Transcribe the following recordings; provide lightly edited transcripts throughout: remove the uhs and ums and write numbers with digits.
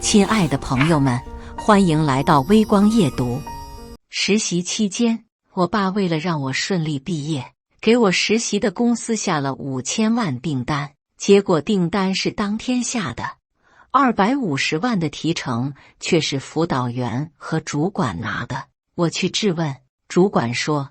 亲爱的朋友们，欢迎来到微光夜读。实习期间，我爸为了让我顺利毕业，给我实习的公司下了5000万订单，结果订单是当天下的，250万的提成却是辅导员和主管拿的。我去质问，主管说：“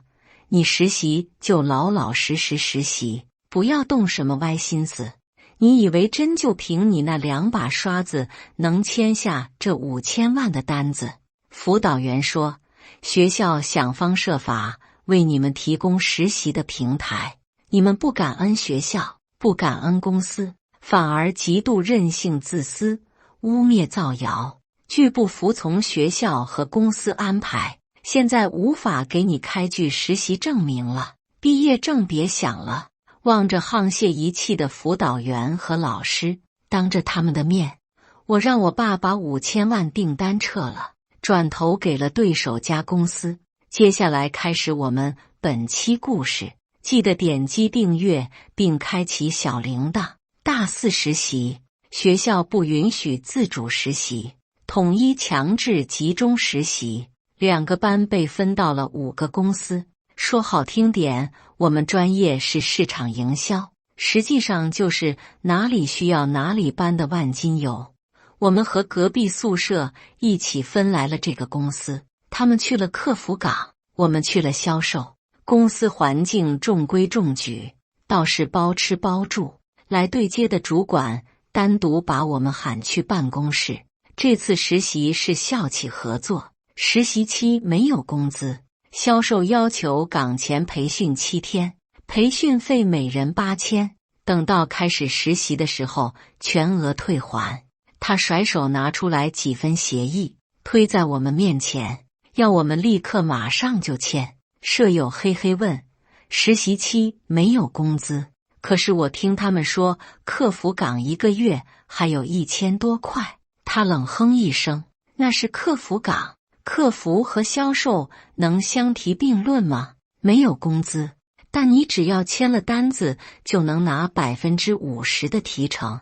你实习就老老实实实习，不要动什么歪心思。你以为真就凭你那2把刷子能签下这5000万的单子？”辅导员说：“学校想方设法为你们提供实习的平台，你们不感恩学校，不感恩公司，反而极度任性自私，污蔑造谣，拒不服从学校和公司安排，现在无法给你开具实习证明了，毕业证别想了。”望着沆瀣一气的辅导员和老师，当着他们的面，我让我爸把5000万订单撤了，转头给了对手家公司。接下来开始我们本期故事，记得点击订阅并开启小铃铛。大4实习，学校不允许自主实习，统一强制集中实习，2个班被分到了5个公司。说好听点，我们专业是市场营销，实际上就是哪里需要哪里搬的万金油。我们和隔壁宿舍一起分来了这个公司，他们去了客服岗，我们去了销售。公司环境中规中矩，倒是包吃包住。来对接的主管单独把我们喊去办公室。这次实习是校企合作，实习期没有工资。销售要求岗前培训7天，培训费每人8000，等到开始实习的时候全额退还。他甩手拿出来几份协议，推在我们面前，要我们立刻马上就签。舍友嘿嘿问：“实习期没有工资，可是我听他们说客服岗1个月还有1000多块。”他冷哼一声：“那是客服岗。客服和销售能相提并论吗？没有工资，但你只要签了单子就能拿50%的提成。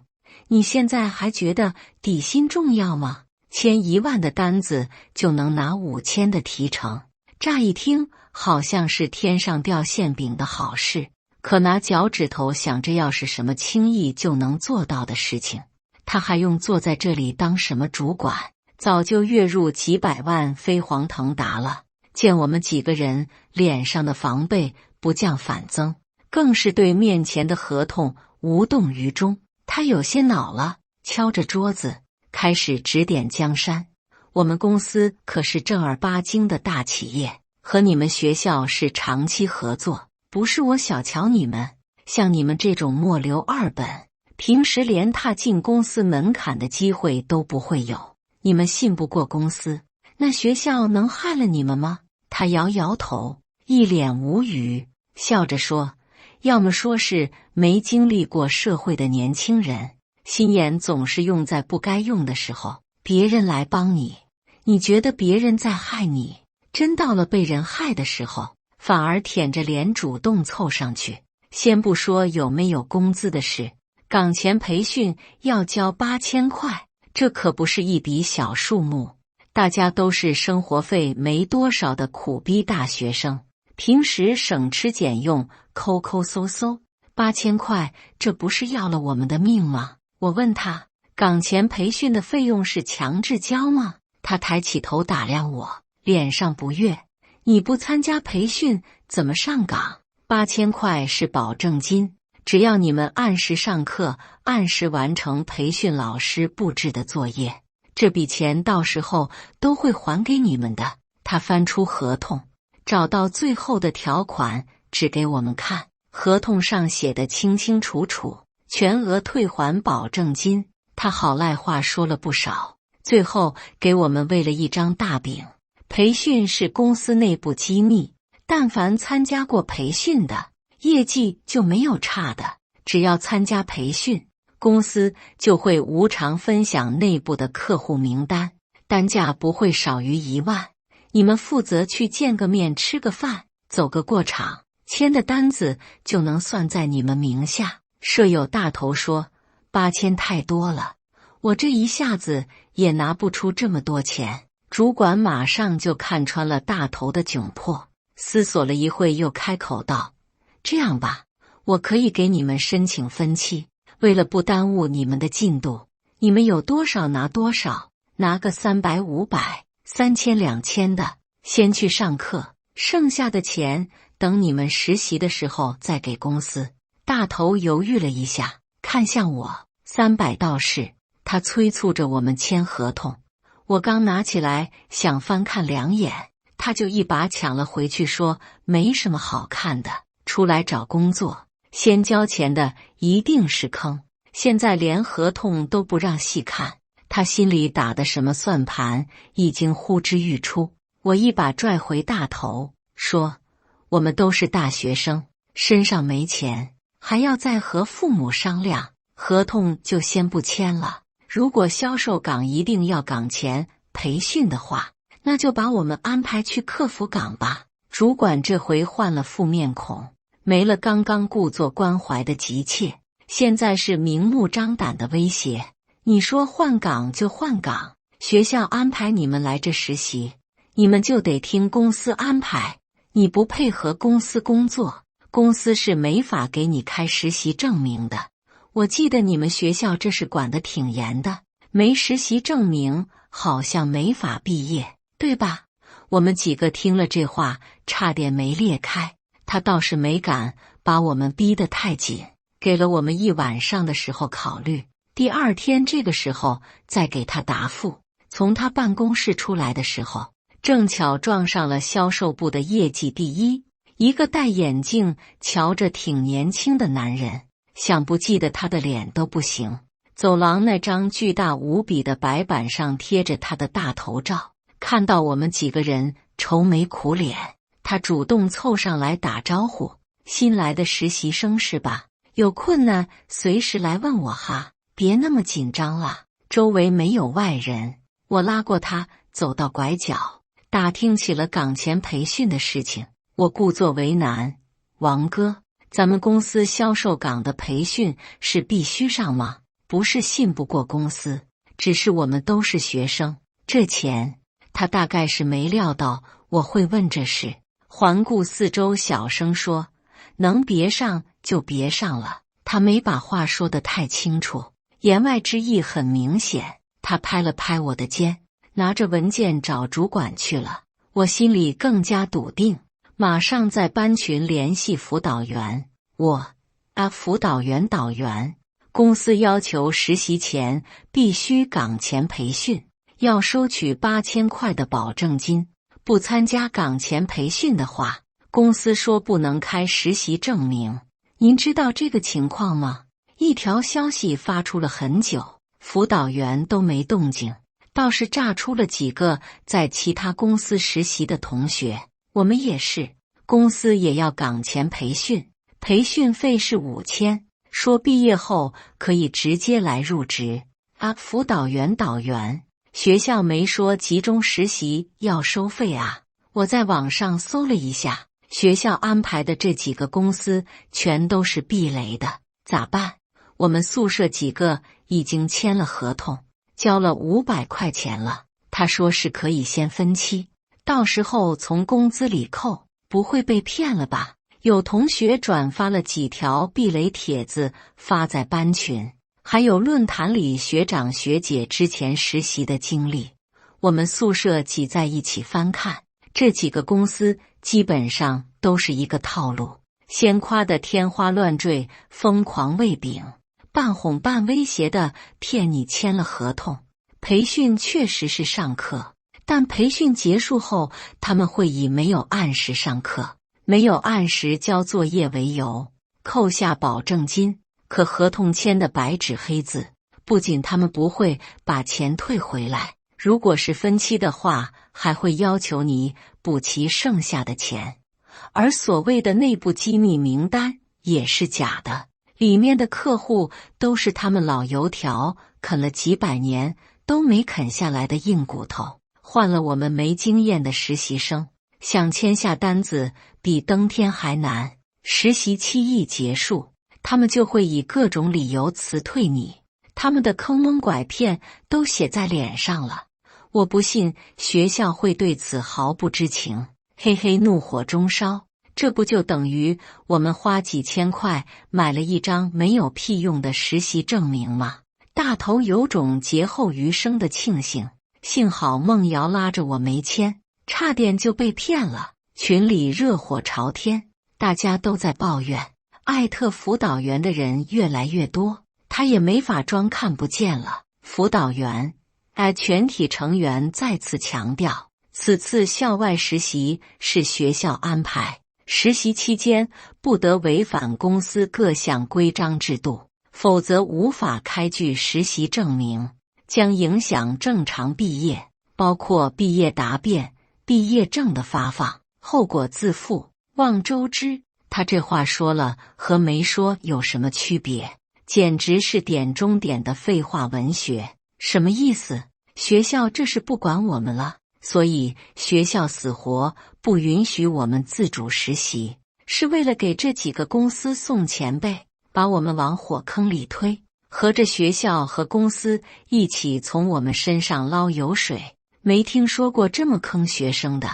你现在还觉得底薪重要吗？签1万的单子就能拿5000的提成。乍一听好像是天上掉馅饼的好事，可拿脚趾头想着要是什么轻易就能做到的事情，他还用坐在这里当什么主管？早就月入几百万飞黄腾达了。见我们几个人脸上的防备不降反增，更是对面前的合同无动于衷。他有些恼了，敲着桌子开始指点江山：“我们公司可是正儿八经的大企业，和你们学校是长期合作，不是我小瞧你们。像你们这种末流2本，平时连踏进公司门槛的机会都不会有。你们信不过公司，那学校能害了你们吗？”他摇摇头，一脸无语，笑着说：“要么说是没经历过社会的年轻人，心眼总是用在不该用的时候，别人来帮你，你觉得别人在害你，真到了被人害的时候，反而舔着脸主动凑上去。先不说有没有工资的事，岗前培训要交8000块。这可不是一笔小数目，大家都是生活费没多少的苦逼大学生，平时省吃俭用，抠抠搜搜，8000块，这不是要了我们的命吗？我问他，岗前培训的费用是强制交吗？他抬起头打量我，脸上不悦：“你不参加培训怎么上岗？8000块是保证金。只要你们按时上课，按时完成培训老师布置的作业，这笔钱到时候都会还给你们的。”他翻出合同，找到最后的条款，指给我们看。合同上写得清清楚楚，全额退还保证金。他好赖话说了不少，最后给我们喂了一张大饼：培训是公司内部机密，但凡参加过培训的，业绩就没有差的，只要参加培训，公司就会无偿分享内部的客户名单，单价不会少于1万。你们负责去见个面、吃个饭、走个过场，签的单子就能算在你们名下。舍友大头说：“8000太多了，我这一下子也拿不出这么多钱。主管马上就看穿了大头的窘迫，思索了一会又开口道：这样吧，我可以给你们申请分期，为了不耽误你们的进度，你们有多少拿多少，拿个300、500、3000、2000的，先去上课，剩下的钱等你们实习的时候再给公司。大头犹豫了一下，看向我，300倒是。他催促着我们签合同。我刚拿起来想翻看2眼，他就一把抢了回去，说没什么好看的，出来找工作，先交钱的一定是坑，现在连合同都不让细看。他心里打的什么算盘已经呼之欲出。我一把拽回大头，说我们都是大学生，身上没钱，还要再和父母商量，合同就先不签了。如果销售岗一定要岗前培训的话，那就把我们安排去客服岗吧。主管这回换了副面孔，没了刚刚故作关怀的急切，现在是明目张胆的威胁。你说换岗就换岗，学校安排你们来这实习，你们就得听公司安排，你不配合公司工作，公司是没法给你开实习证明的。我记得你们学校这是管得挺严的，没实习证明好像没法毕业，对吧？我们几个听了这话差点没裂开。他倒是没敢把我们逼得太紧，给了我们一晚上的时候考虑，第二天这个时候再给他答复。从他办公室出来的时候，正巧撞上了销售部的业绩第一，一个戴眼镜瞧着挺年轻的男人，想不记得他的脸都不行。走廊那张巨大无比的白板上贴着他的大头照，看到我们几个人愁眉苦脸，他主动凑上来打招呼：新来的实习生是吧？有困难随时来问我哈，别那么紧张了，周围没有外人。我拉过他走到拐角，打听起了岗前培训的事情。我故作为难：王哥，咱们公司销售岗的培训是必须上吗？不是信不过公司，只是我们都是学生，这钱……他大概是没料到我会问这事，环顾四周小声说：能别上就别上了。他没把话说得太清楚，言外之意很明显。他拍了拍我的肩，拿着文件找主管去了。我心里更加笃定，马上在班群联系辅导员。辅导员导员，公司要求实习前必须岗前培训，要收取8000块的保证金，不参加岗前培训的话，公司说不能开实习证明。您知道这个情况吗？一条消息发出了很久，辅导员都没动静，倒是炸出了几个在其他公司实习的同学。我们也是，公司也要岗前培训，培训费是5000，说毕业后可以直接来入职。辅导员导员，学校没说集中实习要收费啊？我在网上搜了一下，学校安排的这几个公司全都是避雷的，咋办？我们宿舍几个已经签了合同，交了500块钱了。他说是可以先分期，到时候从工资里扣，不会被骗了吧？有同学转发了几条避雷帖子发在班群，还有论坛里学长学姐之前实习的经历。我们宿舍挤在一起翻看，这几个公司基本上都是一个套路，先夸得天花乱坠，疯狂喂饼，半哄半威胁的骗你签了合同。培训确实是上课，但培训结束后，他们会以没有按时上课、没有按时交作业为由，扣下保证金。可合同签的白纸黑字，不仅他们不会把钱退回来，如果是分期的话，还会要求你补齐剩下的钱。而所谓的内部机密名单也是假的，里面的客户都是他们老油条啃了几百年都没啃下来的硬骨头，换了我们没经验的实习生，想签下单子比登天还难。实习期一结束，他们就会以各种理由辞退你，他们的坑蒙拐骗都写在脸上了。我不信学校会对此毫不知情。嘿嘿，怒火中烧，这不就等于我们花几千块买了一张没有屁用的实习证明吗？大头有种劫后余生的庆幸，幸好孟瑶拉着我没签，差点就被骗了。群里热火朝天，大家都在抱怨，艾特辅导员的人越来越多，他也没法装看不见了。辅导员全体成员再次强调，此次校外实习是学校安排，实习期间不得违反公司各项规章制度，否则无法开具实习证明，将影响正常毕业，包括毕业答辩、毕业证的发放，后果自负，望周知。他这话说了和没说有什么区别？简直是点中点的废话文学。什么意思？学校这是不管我们了，所以学校死活不允许我们自主实习，是为了给这几个公司送钱呗，把我们往火坑里推，合着学校和公司一起从我们身上捞油水。没听说过这么坑学生的，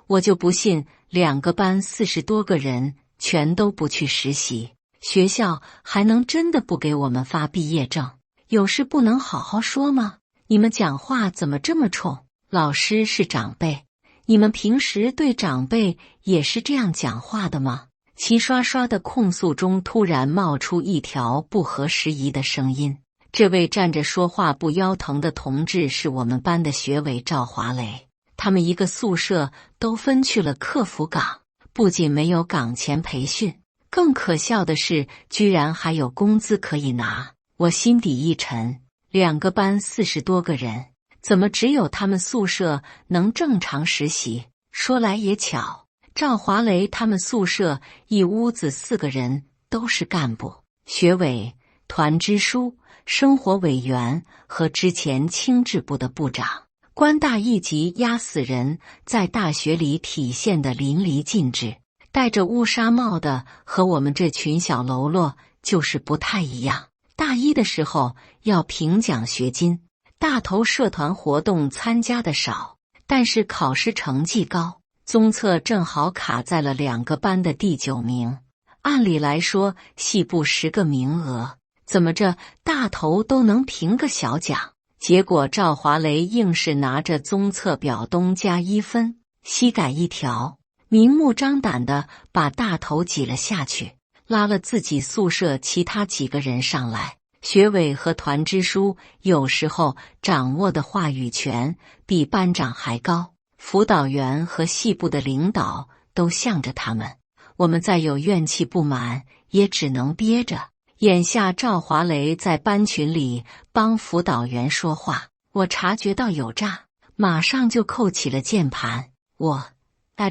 我就不信2个班40多个人全都不去实习，学校还能真的不给我们发毕业证？有事不能好好说吗？你们讲话怎么这么冲？老师是长辈，你们平时对长辈也是这样讲话的吗？齐刷刷的控诉中突然冒出一条不合时宜的声音。这位站着说话不腰疼的同志是我们班的学委赵华雷，他们一个宿舍都分去了客服岗，不仅没有岗前培训，更可笑的是居然还有工资可以拿。我心底一沉，2个班40多个人，怎么只有他们宿舍能正常实习？说来也巧，赵华雷他们宿舍一屋子4个人都是干部、学委、团支书、生活委员和之前青治部的部长。官大一级压死人在大学里体现得淋漓尽致，戴着乌纱帽的和我们这群小喽啰就是不太一样。大一的时候要评奖学金，大头社团活动参加的少，但是考试成绩高，综测正好卡在了2个班的第9名。按理来说系部10个名额，怎么着大头都能评个小奖，结果赵华雷硬是拿着综测表东加1分，西改1条，明目张胆地把大头挤了下去，拉了自己宿舍其他几个人上来。学委和团支书有时候掌握的话语权比班长还高，辅导员和系部的领导都向着他们。我们再有怨气不满也只能憋着。眼下赵华雷在班群里帮辅导员说话，我察觉到有诈，马上就扣起了键盘。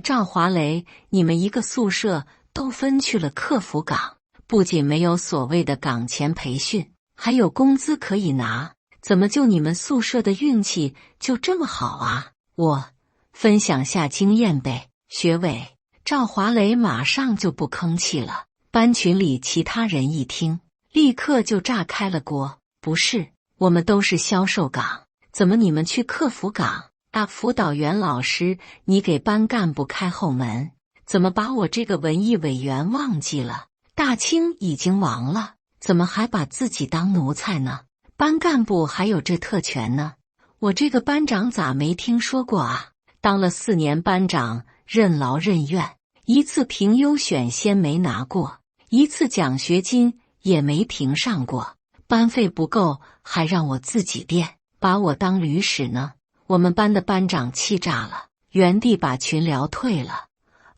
赵华雷，你们一个宿舍都分去了客服岗，不仅没有所谓的岗前培训，还有工资可以拿，怎么就你们宿舍的运气就这么好啊？我分享下经验呗。学委，赵华雷马上就不吭气了。班群里其他人一听，立刻就炸开了锅。不是，我们都是销售岗，怎么你们去客服岗？辅导员老师，你给班干部开后门，怎么把我这个文艺委员忘记了？大清已经亡了，怎么还把自己当奴才呢？班干部还有这特权呢？我这个班长咋没听说过啊？当了4年班长，任劳任怨，一次评优选先没拿过，一次奖学金也没评上过，班费不够还让我自己垫，把我当驴使呢。我们班的班长气炸了，原地把群聊退了。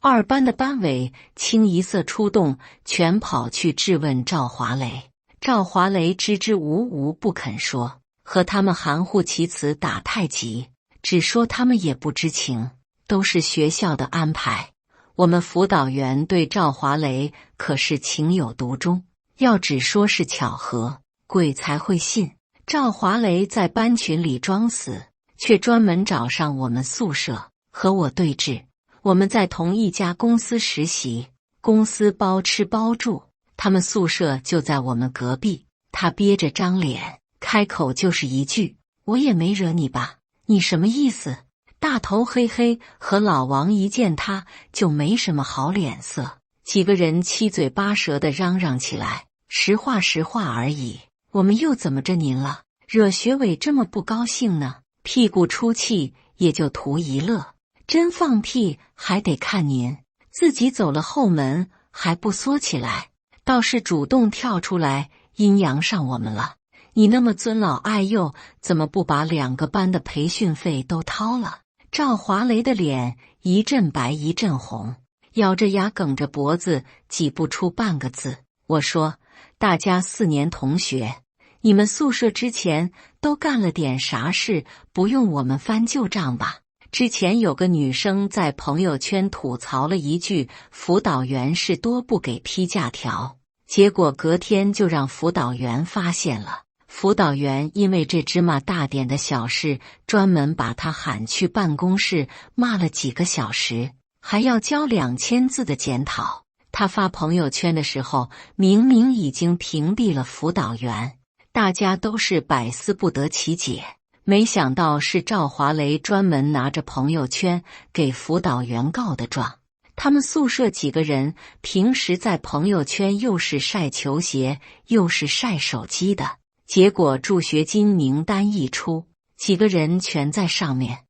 2班的班委清一色出动，全跑去质问赵华雷。赵华雷支支吾吾不肯说，和他们含糊其辞打太极，只说他们也不知情，都是学校的安排。我们辅导员对赵华雷可是情有独钟，要只说是巧合，鬼才会信。赵华雷在班群里装死，却专门找上我们宿舍和我对峙。我们在同一家公司实习，公司包吃包住，他们宿舍就在我们隔壁。他憋着张脸开口就是一句：“我也没惹你吧？你什么意思？”大头黑黑和老王一见他就没什么好脸色，几个人七嘴八舌的嚷嚷起来：“实话实话而已，我们又怎么着您了？惹学委这么不高兴呢？屁股出气也就图一乐，真放屁还得看您。自己走了后门还不缩起来，倒是主动跳出来阴阳上我们了。你那么尊老爱幼，怎么不把2个班的培训费都掏了？”赵华雷的脸一阵白一阵红，咬着牙梗着脖子挤不出半个字。我说：“大家4年同学，你们宿舍之前都干了点啥事？不用我们翻旧账吧？”之前有个女生在朋友圈吐槽了一句辅导员是多不给批假条，结果隔天就让辅导员发现了。辅导员因为这芝麻大点的小事，专门把他喊去办公室骂了几个小时，还要交2000字的检讨。他发朋友圈的时候，明明已经屏蔽了辅导员，大家都是百思不得其解。没想到是赵华雷专门拿着朋友圈给辅导员告的状。他们宿舍几个人平时在朋友圈又是晒球鞋又是晒手机的，结果助学金名单一出，几个人全在上面。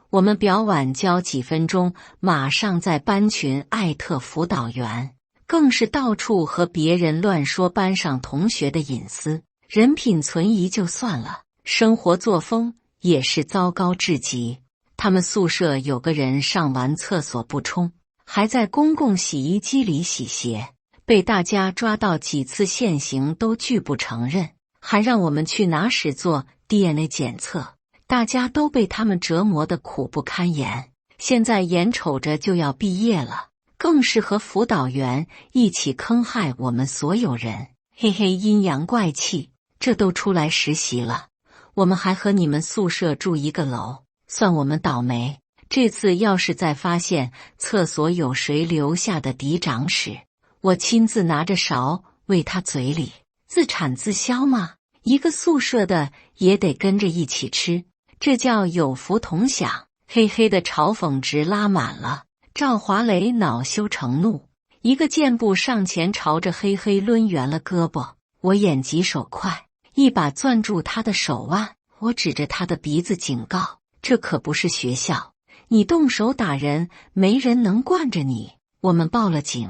我们表晚交几分钟，马上在班群艾特辅导员，更是到处和别人乱说班上同学的隐私，人品存疑就算了，生活作风也是糟糕至极。他们宿舍有个人上完厕所不冲，还在公共洗衣机里洗鞋，被大家抓到几次现行都拒不承认，还让我们去拿屎做 DNA 检测，大家都被他们折磨得苦不堪言。现在眼瞅着就要毕业了，更是和辅导员一起坑害我们所有人。嘿嘿，阴阳怪气，这都出来实习了，我们还和你们宿舍住一个楼，算我们倒霉。这次要是再发现厕所有谁留下的嫡长史，我亲自拿着勺喂他嘴里。自产自销吗？一个宿舍的也得跟着一起吃，这叫有福同享。嘿嘿的嘲讽值拉满了。赵华雷恼羞成怒，一个箭步上前朝着嘿嘿抡圆了胳膊。我眼疾手快，一把攥住他的手腕，我指着他的鼻子警告：这可不是学校，你动手打人，没人能惯着你。我们报了警，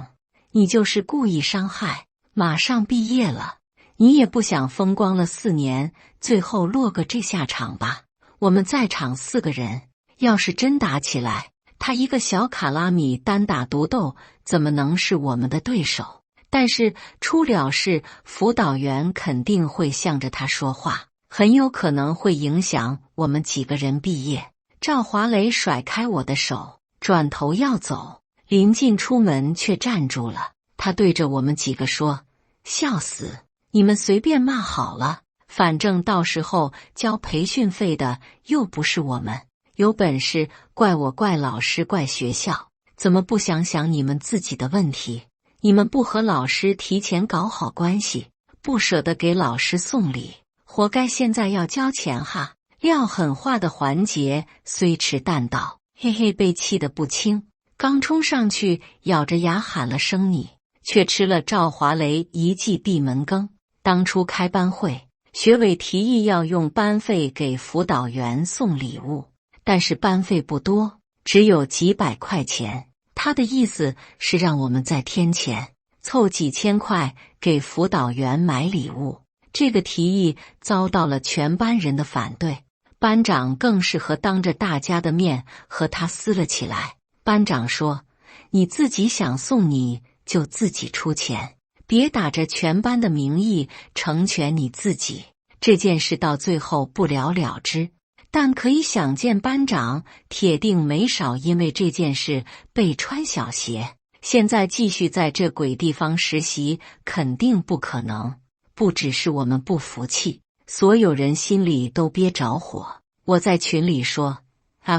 你就是故意伤害，马上毕业了，你也不想风光了4年，最后落个这下场吧？我们在场4个人，要是真打起来，他一个小卡拉米单打独斗，怎么能是我们的对手？但是出了事，辅导员肯定会向着他说话，很有可能会影响我们几个人毕业。赵华雷甩开我的手，转头要走，临近出门却站住了。他对着我们几个说：笑死，你们随便骂好了，反正到时候交培训费的又不是我们，有本事怪我怪老师怪学校，怎么不想想你们自己的问题？你们不和老师提前搞好关系，不舍得给老师送礼，活该现在要交钱哈！撂狠话的环节虽迟但到，嘿嘿被气得不轻，刚冲上去咬着牙喊了声你，却吃了赵华雷一记闭门羹。当初开班会，学委提议要用班费给辅导员送礼物，但是班费不多，只有几百块钱。他的意思是让我们再添钱，凑几千块给辅导员买礼物。这个提议遭到了全班人的反对，班长更是当着大家的面和他撕了起来。班长说：你自己想送你就自己出钱，别打着全班的名义成全你自己。这件事到最后不了了之，但可以想见班长铁定没少因为这件事被穿小鞋。现在继续在这鬼地方实习肯定不可能，不只是我们不服气，所有人心里都憋着火。我在群里说：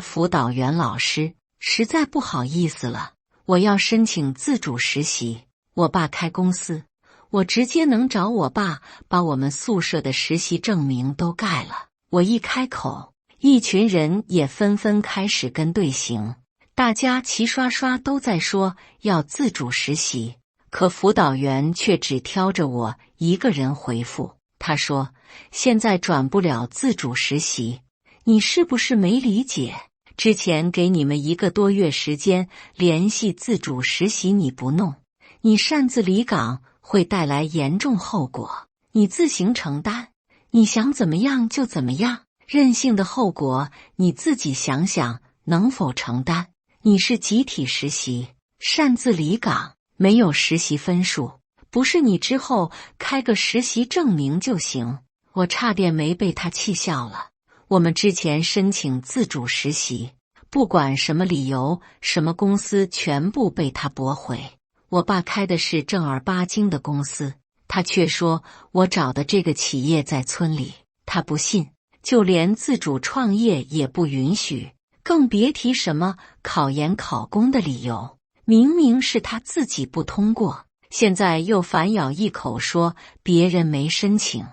辅导员老师，实在不好意思了，我要申请自主实习。我爸开公司，我直接能找我爸把我们宿舍的实习证明都盖了。我一开口，一群人也纷纷开始跟队形，大家齐刷刷都在说要自主实习，可辅导员却只挑着我一个人回复。他说：“现在转不了自主实习，你是不是没理解？之前给你们1个多月时间联系自主实习，你不弄，你擅自离岗会带来严重后果，你自行承担，你想怎么样就怎么样，任性的后果你自己想想能否承担？你是集体实习，擅自离岗，没有实习分数，不是你之后开个实习证明就行。”我差点没被他气笑了。我们之前申请自主实习，不管什么理由，什么公司全部被他驳回。我爸开的是正儿八经的公司，他却说我找的这个企业在村里，他不信，就连自主创业也不允许，更别提什么考研考公的理由。明明是他自己不通过，现在又反咬一口说别人没申请。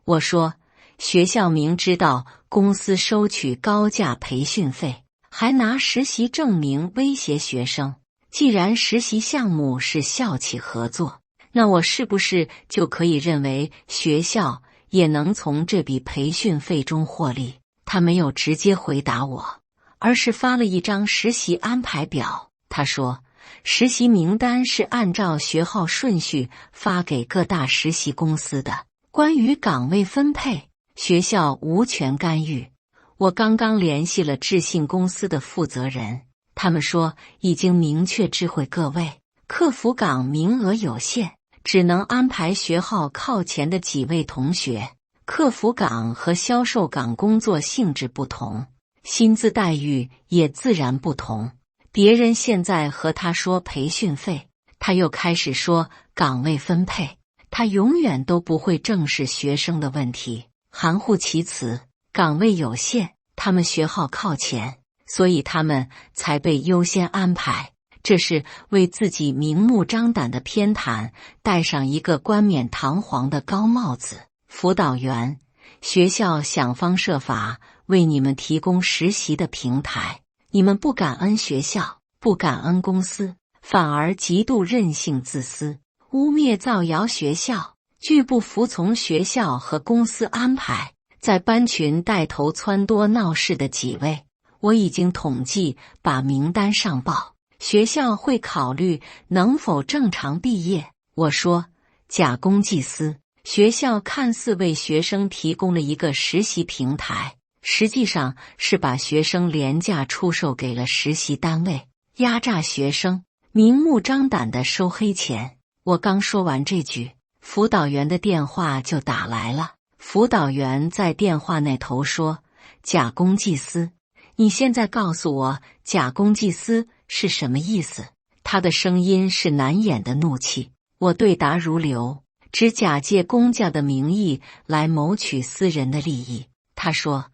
我说，学校明知道公司收取高价培训费，还拿实习证明威胁学生，既然实习项目是校企合作，那我是不是就可以认为学校也能从这笔培训费中获利？他没有直接回答我，而是发了一张实习安排表。他说，实习名单是按照学号顺序发给各大实习公司的，关于岗位分配，学校无权干预。我刚刚联系了智信公司的负责人，他们说已经明确知会各位，客服岗名额有限，只能安排学号靠前的几位同学。客服岗和销售岗工作性质不同，薪资待遇也自然不同。别人现在和他说培训费，他又开始说岗位分配，他永远都不会正视学生的问题，含糊其辞。岗位有限，他们学号靠前，所以他们才被优先安排。这是为自己明目张胆的偏袒戴上一个冠冕堂皇的高帽子。辅导员，学校想方设法为你们提供实习的平台，你们不感恩学校，不感恩公司，反而极度任性自私，污蔑造谣学校，拒不服从学校和公司安排，在班群带头撺掇闹事的几位，我已经统计，把名单上报，学校会考虑能否正常毕业。我说，假公济私，学校看似为学生提供了一个实习平台，实际上是把学生廉价出售给了实习单位，压榨学生，明目张胆地收黑钱。我刚说完这句，辅导员的电话就打来了。辅导员在电话那头说，假公济私，你现在告诉我假公济私是什么意思？他的声音是难掩的怒气。我对答如流，只假借公家的名义来谋取私人的利益。他说，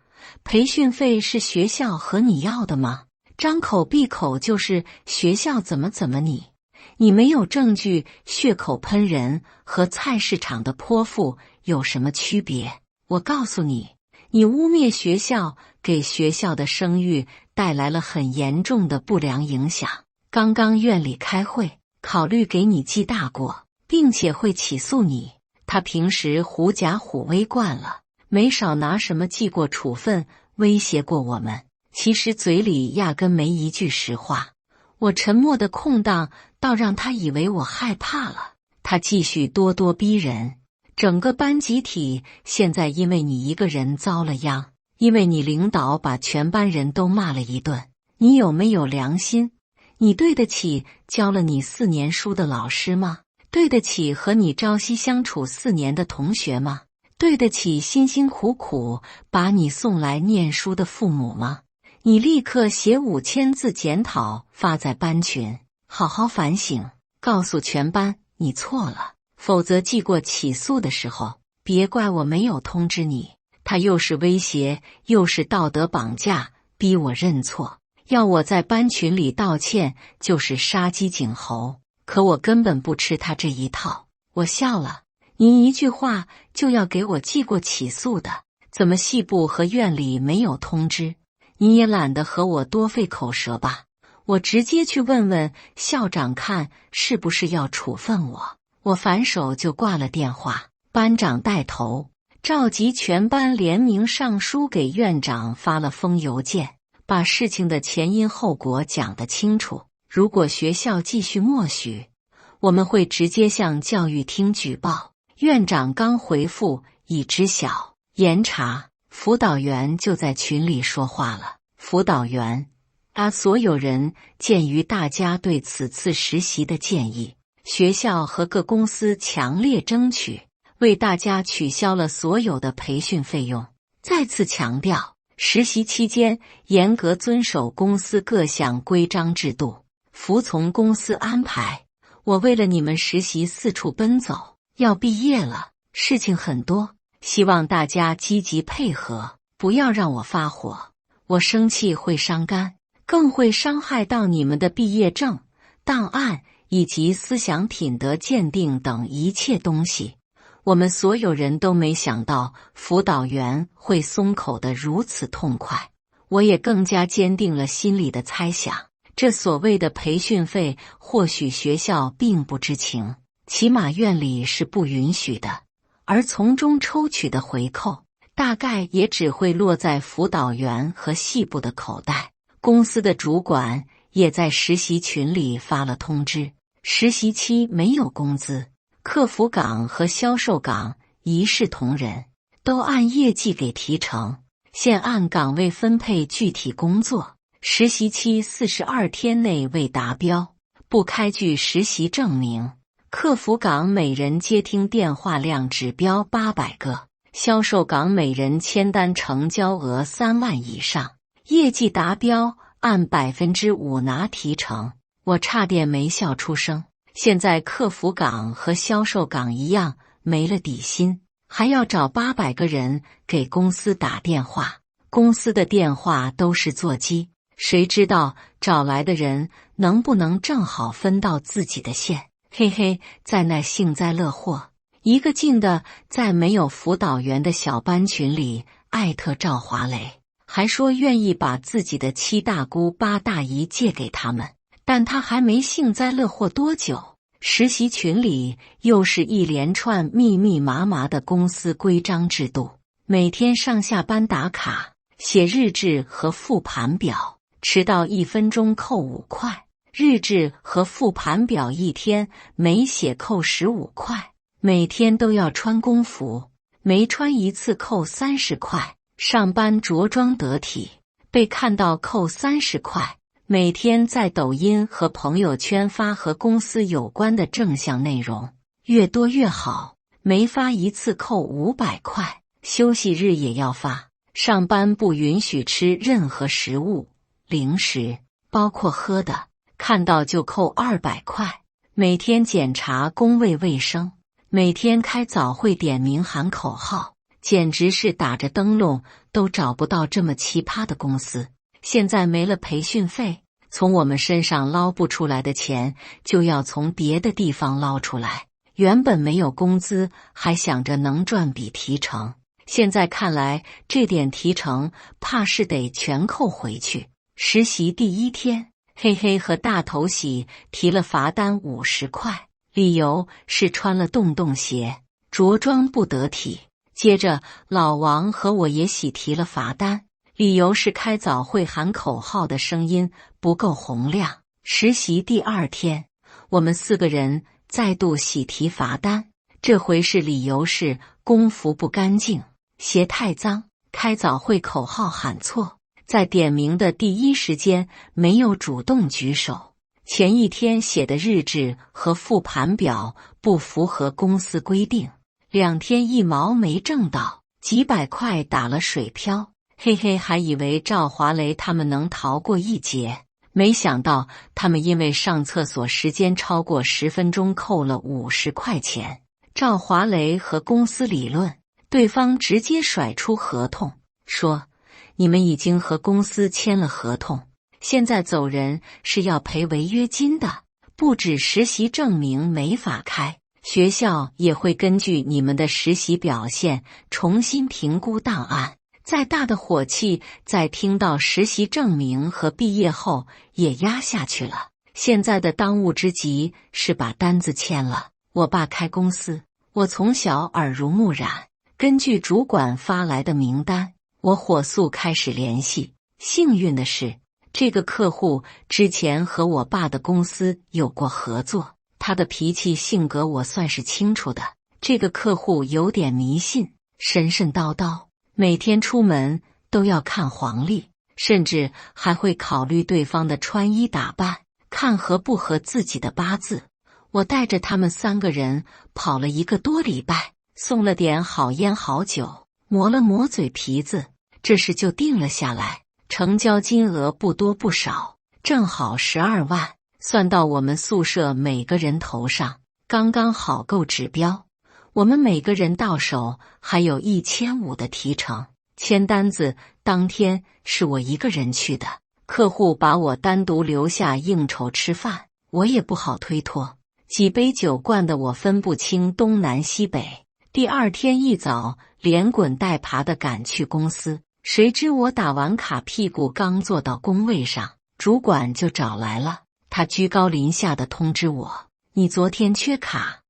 培训费是学校和你要的吗？张口闭口就是学校怎么你没有证据，血口喷人和菜市场的泼妇有什么区别？我告诉你，你污蔑学校，给学校的声誉带来了很严重的不良影响。刚刚院里开会，考虑给你记大过，并且会起诉你。他平时狐假虎威惯了，没少拿什么记过处分威胁过我们，其实嘴里压根没一句实话。我沉默的空档倒让他以为我害怕了。他继续咄咄逼人，整个班集体现在因为你一个人遭了殃，因为你领导把全班人都骂了一顿。你有没有良心？你对得起教了你4年书的老师吗？对得起和你朝夕相处4年的同学吗？对得起辛辛苦苦把你送来念书的父母吗？你立刻写5000字检讨发在班群，好好反省，告诉全班你错了，否则记过起诉的时候，别怪我没有通知你。他又是威胁，又是道德绑架，逼我认错，要我在班群里道歉，就是杀鸡儆猴。可我根本不吃他这一套。我笑了，您一句话就要给我记过起诉的，怎么系部和院里没有通知？你也懒得和我多费口舌吧？我直接去问问校长看是不是要处分我。我反手就挂了电话。班长带头召集全班联名上书给院长发了封邮件，把事情的前因后果讲得清楚。如果学校继续默许，我们会直接向教育厅举报。院长刚回复已知晓，严查。辅导员就在群里说话了。辅导员所有人，鉴于大家对此次实习的建议，学校和各公司强烈争取，为大家取消了所有的培训费用。再次强调，实习期间严格遵守公司各项规章制度，服从公司安排。我为了你们实习四处奔走，要毕业了，事情很多，希望大家积极配合，不要让我发火。我生气会伤肝，更会伤害到你们的毕业证、档案以及思想品德鉴定等一切东西。我们所有人都没想到辅导员会松口得如此痛快，我也更加坚定了心里的猜想，这所谓的培训费或许学校并不知情，起码院里是不允许的，而从中抽取的回扣大概也只会落在辅导员和系部的口袋。公司的主管也在实习群里发了通知，实习期没有工资，客服岗和销售岗一视同仁，都按业绩给提成，现按岗位分配具体工作。实习期42天内未达标，不开具实习证明。客服岗每人接听电话量指标800个，销售岗每人签单成交额3万以上，业绩达标按5%拿提成。我差点没笑出声。现在客服岗和销售岗一样没了底薪，还要找800个人给公司打电话，公司的电话都是座机，谁知道找来的人能不能正好分到自己的线？嘿嘿，在那幸灾乐祸，一个劲的在没有辅导员的小班群里艾特赵华雷，还说愿意把自己的7大姑8大姨借给他们。但他还没幸灾乐祸多久，实习群里又是一连串密密麻麻的公司规章制度，每天上下班打卡、写日志和复盘表，迟到1分钟扣5块，日志和复盘表一天没写扣15块，每天都要穿工服，没穿一次扣30块，上班着装得体，被看到扣30块。每天在抖音和朋友圈发和公司有关的正向内容，越多越好，没发一次扣500块，休息日也要发。上班不允许吃任何食物、零食，包括喝的，看到就扣200块。每天检查工位卫生，每天开早会点名喊口号，简直是打着灯笼都找不到这么奇葩的公司。现在没了培训费，从我们身上捞不出来的钱就要从别的地方捞出来。原本没有工资，还想着能赚笔提成，现在看来这点提成怕是得全扣回去。实习第1天，嘿嘿和大头喜提了罚单50块，理由是穿了洞洞鞋，着装不得体。接着老王和我也喜提了罚单，理由是开早会喊口号的声音不够洪亮。实习第2天，我们4个人再度喜提罚单，这回是理由是工服不干净，鞋太脏，开早会口号喊错，在点名的第一时间没有主动举手，前一天写的日志和复盘表不符合公司规定，2天1毛没挣到，几百块打了水漂。嘿嘿，还以为赵华雷他们能逃过一劫，没想到他们因为上厕所时间超过10分钟扣了50块钱。赵华雷和公司理论，对方直接甩出合同，说你们已经和公司签了合同，现在走人是要赔违约金的，不止实习证明没法开，学校也会根据你们的实习表现重新评估档案。再大的火气，在听到实习证明和毕业后也压下去了。现在的当务之急是把单子签了。我爸开公司，我从小耳濡目染，根据主管发来的名单，我火速开始联系。幸运的是，这个客户之前和我爸的公司有过合作，他的脾气性格我算是清楚的。这个客户有点迷信，神神叨叨，每天出门都要看黄历，甚至还会考虑对方的穿衣打扮，看合不合自己的八字。我带着他们3个人跑了1个多礼拜，送了点好烟好酒，磨了磨嘴皮子，这事就定了下来。成交金额不多不少，正好12万，算到我们宿舍每个人头上，刚刚好够指标。我们每个人到手还有1500的提成。签单子当天是我一个人去的，客户把我单独留下应酬吃饭，我也不好推脱。几杯酒灌得我分不清东南西北。第2天一早，连滚带爬地赶去公司。谁知我打完卡，屁股刚坐到工位上，主管就找来了。他居高临下地通知我：“你昨天缺卡，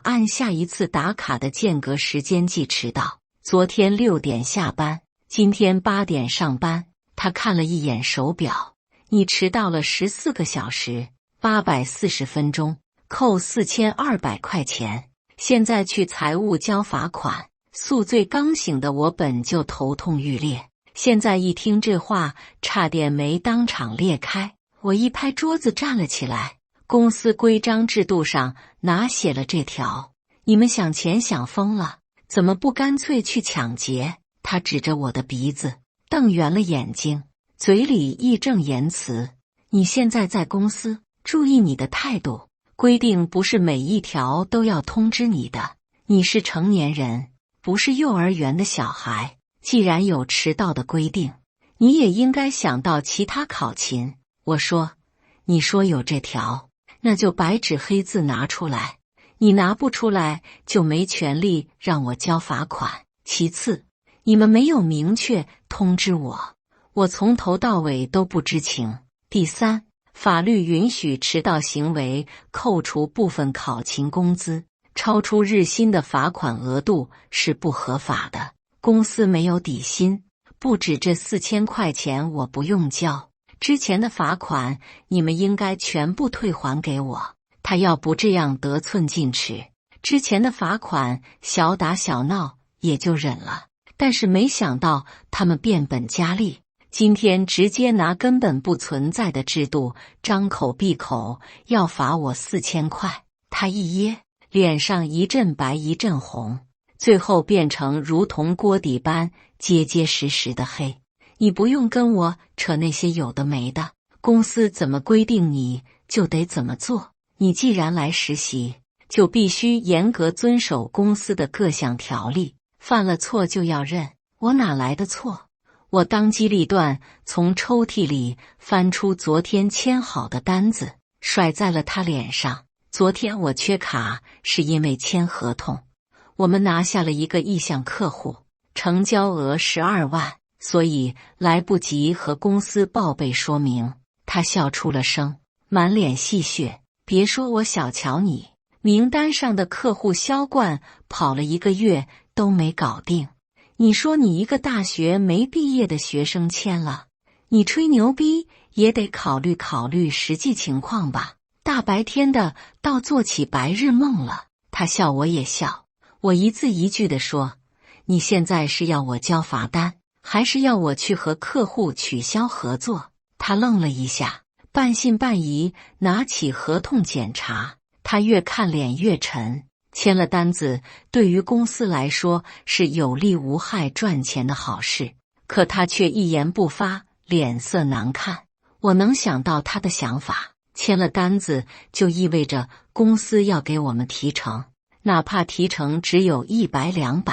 按下一次打卡的间隔时间计迟到。昨天6点下班，今天8点上班。”他看了一眼手表：“你迟到了14个小时，840分钟，扣4200块钱。现在去财务交罚款。”宿醉刚醒的我本就头痛欲裂，现在一听这话，差点没当场裂开。我一拍桌子站了起来：“公司规章制度上哪写了这条？你们想钱想疯了，怎么不干脆去抢劫？”他指着我的鼻子，瞪圆了眼睛，嘴里义正言辞：“你现在在公司，注意你的态度。规定不是每一条都要通知你的，你是成年人，不是幼儿园的小孩。既然有迟到的规定，你也应该想到其他考勤。”我说：“你说有这条，那就白纸黑字拿出来。你拿不出来，就没权利让我交罚款。其次，你们没有明确通知我，我从头到尾都不知情。第三，法律允许迟到行为扣除部分考勤工资，超出日薪的罚款额度是不合法的。公司没有底薪，不止这4000块钱我不用交，之前的罚款你们应该全部退还给我。他要不这样得寸进尺，之前的罚款小打小闹也就忍了，但是没想到他们变本加厉，今天直接拿根本不存在的制度张口闭口要罚我4000块。他一噎，脸上一阵白一阵红，最后变成如同锅底般结结实实的黑。你不用跟我扯那些有的没的，公司怎么规定你就得怎么做。你既然来实习，就必须严格遵守公司的各项条例，犯了错就要认。我哪来的错？我当机立断，从抽屉里翻出昨天签好的单子，甩在了他脸上。昨天我缺卡是因为签合同，我们拿下了一个意向客户，成交额12万，所以来不及和公司报备说明。他笑出了声，满脸戏谑。别说我小瞧你，名单上的客户销冠跑了1个月都没搞定，你说你一个大学没毕业的学生签了，你吹牛逼也得考虑考虑实际情况吧？大白天的倒做起白日梦了。他笑我也笑，我一字一句地说：你现在是要我交罚单，还是要我去和客户取消合作？他愣了一下，半信半疑拿起合同检查，他越看脸越沉。签了单子对于公司来说是有利无害赚钱的好事，可他却一言不发，脸色难看。我能想到他的想法，签了单子就意味着公司要给我们提成，哪怕提成只有100、200，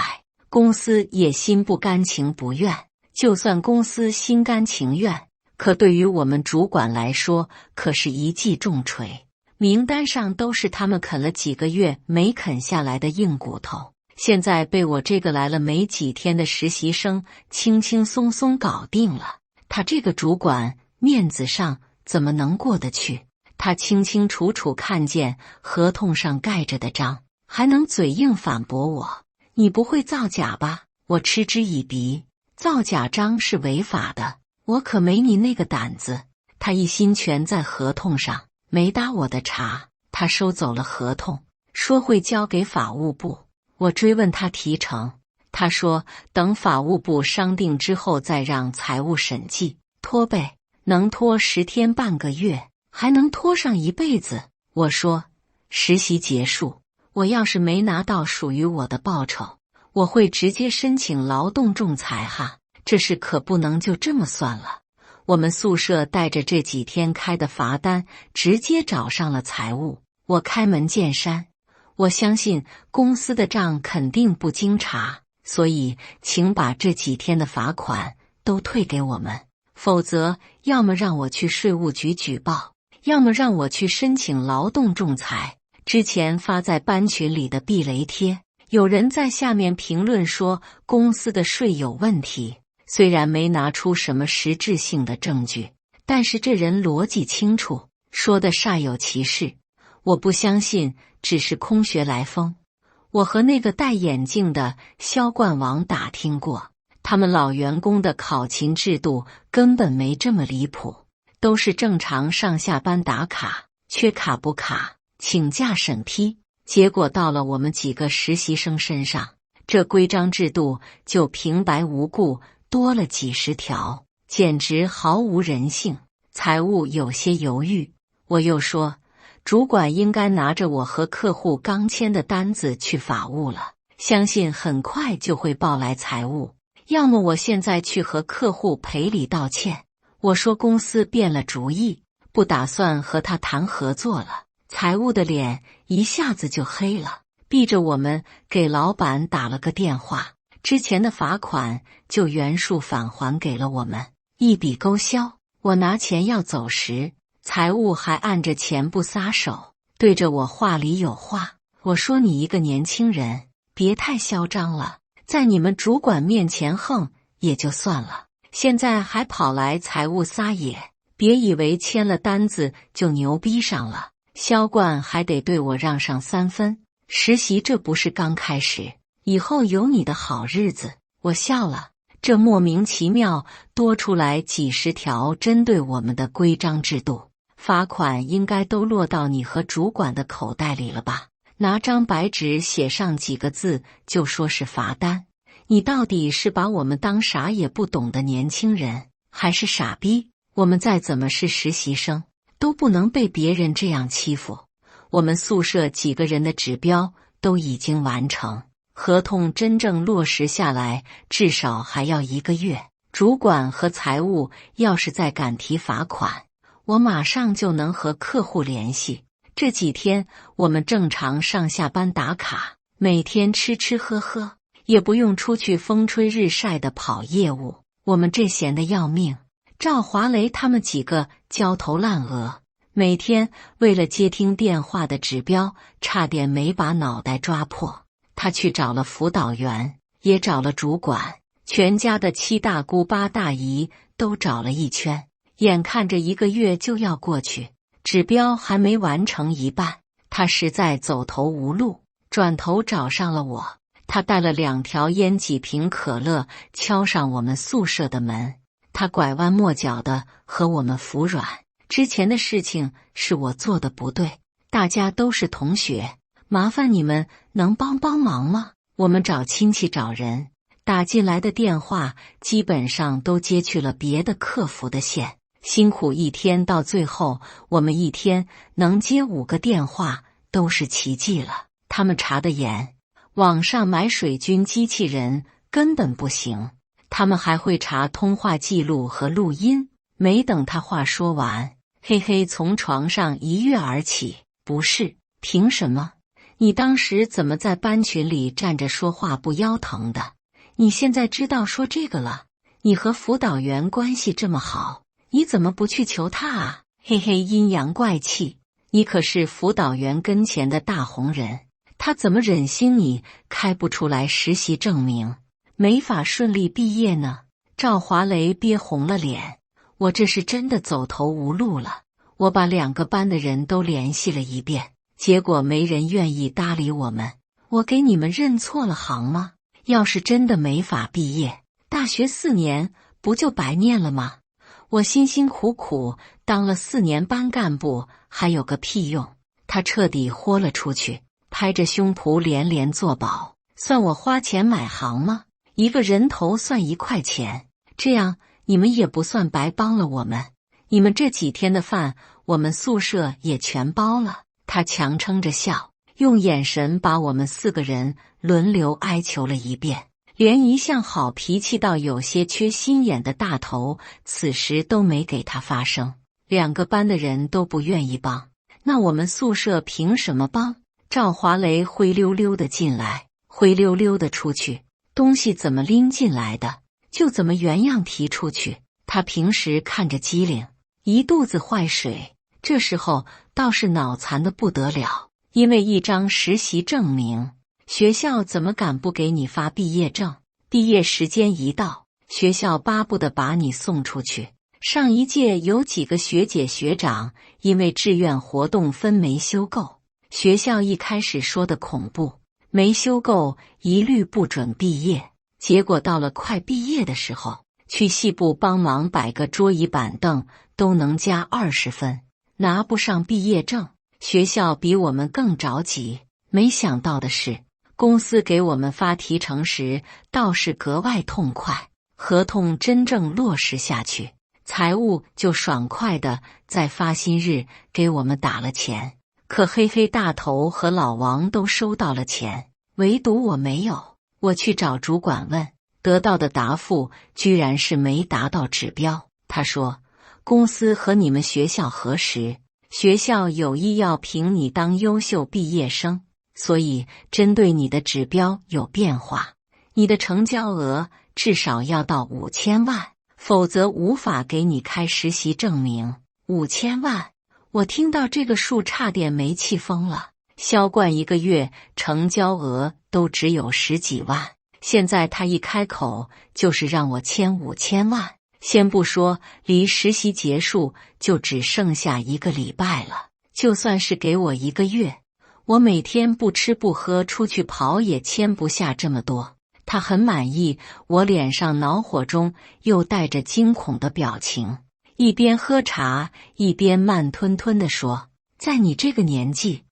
公司也心不甘情不愿。就算公司心甘情愿，可对于我们主管来说可是一记重锤。名单上都是他们啃了几个月没啃下来的硬骨头，现在被我这个来了没几天的实习生轻轻松松搞定了。他这个主管面子上怎么能过得去？他清清楚楚看见合同上盖着的章，还能嘴硬反驳我：“你不会造假吧？”我嗤之以鼻，造假章是违法的，我可没你那个胆子。他一心全在合同上，没搭我的茬。他收走了合同，说会交给法务部。我追问他提成，他说等法务部商定之后再让财务审计。拖呗，能拖10天半个月，还能拖上一辈子。我说实习结束，我要是没拿到属于我的报酬，我会直接申请劳动仲裁哈。这事可不能就这么算了。我们宿舍带着这几天开的罚单，直接找上了财务。我开门见山，我相信公司的账肯定不经查，所以请把这几天的罚款都退给我们，否则要么让我去税务局举报，要么让我去申请劳动仲裁。之前发在班群里的避雷贴，有人在下面评论说公司的税有问题。虽然没拿出什么实质性的证据，但是这人逻辑清楚，说的煞有其事。我不相信只是空穴来风。我和那个戴眼镜的销冠王打听过，他们老员工的考勤制度根本没这么离谱，都是正常上下班打卡，缺卡不卡，请假审批。结果到了我们几个实习生身上，这规章制度就平白无故多了几十条，简直毫无人性。财务有些犹豫，我又说，主管应该拿着我和客户刚签的单子去法务了，相信很快就会报来财务。要么我现在去和客户赔礼道歉。我说公司变了主意，不打算和他谈合作了。财务的脸一下子就黑了，逼着我们给老板打了个电话。之前的罚款就原数返还给了我们，一笔勾销。我拿钱要走时，财务还按着钱不撒手，对着我话里有话。我说你一个年轻人，别太嚣张了，在你们主管面前横也就算了，现在还跑来财务撒野，别以为签了单子就牛逼上了。销冠还得对我让上3分，实习这不是刚开始，以后有你的好日子。我笑了，这莫名其妙多出来几十条针对我们的规章制度，罚款应该都落到你和主管的口袋里了吧？拿张白纸写上几个字就说是罚单，你到底是把我们当啥也不懂的年轻人，还是傻逼？我们再怎么是实习生，都不能被别人这样欺负。我们宿舍几个人的指标都已经完成，合同真正落实下来至少还要1个月。主管和财务要是再敢提罚款，我马上就能和客户联系。这几天我们正常上下班打卡，每天吃吃喝喝，也不用出去风吹日晒的跑业务，我们这闲得要命。赵华雷他们几个焦头烂额，每天为了接听电话的指标差点没把脑袋抓破。他去找了辅导员，也找了主管，全家的7大姑8大姨都找了一圈。眼看着1个月就要过去，指标还没完成一半，他实在走投无路，转头找上了我。他带了2条烟几瓶可乐敲上我们宿舍的门，他拐弯抹角的和我们服软，之前的事情是我做的不对，大家都是同学，麻烦你们能帮帮忙吗？我们找亲戚找人，打进来的电话基本上都接去了别的客服的线，辛苦一天，到最后我们一天能接5个电话都是奇迹了。他们查得严，网上买水军机器人根本不行，他们还会查通话记录和录音。没等他话说完，嘿嘿从床上一跃而起，不是，凭什么？你当时怎么在班群里站着说话不腰疼的？你现在知道说这个了？你和辅导员关系这么好，你怎么不去求他啊？嘿嘿阴阳怪气，你可是辅导员跟前的大红人，他怎么忍心你开不出来实习证明，没法顺利毕业呢？赵华雷憋红了脸，我这是真的走投无路了。我把2个班的人都联系了一遍，结果没人愿意搭理我们。我给你们认错了行吗？要是真的没法毕业，大学4年不就白念了吗？我辛辛苦苦当了4年班干部，还有个屁用？他彻底豁了出去，拍着胸脯连连作保，算我花钱买行吗？一个人头算1块钱，这样你们也不算白帮了我们。你们这几天的饭，我们宿舍也全包了。他强撑着笑，用眼神把我们4个人轮流哀求了一遍。连一向好脾气到有些缺心眼的大头，此时都没给他发声。2个班的人都不愿意帮，那我们宿舍凭什么帮？赵华雷灰溜溜的进来，灰溜溜的出去，东西怎么拎进来的，就怎么原样提出去。他平时看着机灵，一肚子坏水，这时候倒是脑残的不得了。因为一张实习证明，学校怎么敢不给你发毕业证？毕业时间一到，学校巴不得把你送出去。上一届有几个学姐学长因为志愿活动分没修够，学校一开始说的恐怖，没修够一律不准毕业。结果到了快毕业的时候，去系部帮忙摆个桌椅板凳都能加20分，拿不上毕业证。学校比我们更着急。没想到的是，公司给我们发提成时倒是格外痛快，合同真正落实下去，财务就爽快的在发薪日给我们打了钱。可黑黑大头和老王都收到了钱，唯独我没有。我去找主管问，得到的答复居然是没达到指标。他说，公司和你们学校核实，学校有意要评你当优秀毕业生，所以针对你的指标有变化，你的成交额至少要到5000万，否则无法给你开实习证明。5000万，我听到这个数差点没气疯了。销冠1个月成交额都只有10几万，现在他一开口就是让我签5000万。先不说离实习结束就只剩下1个礼拜了，就算是给我1个月，我每天不吃不喝出去跑也签不下这么多。他很满意，我脸上恼火中又带着惊恐的表情，一边喝茶一边慢吞吞地说，在你这个年纪，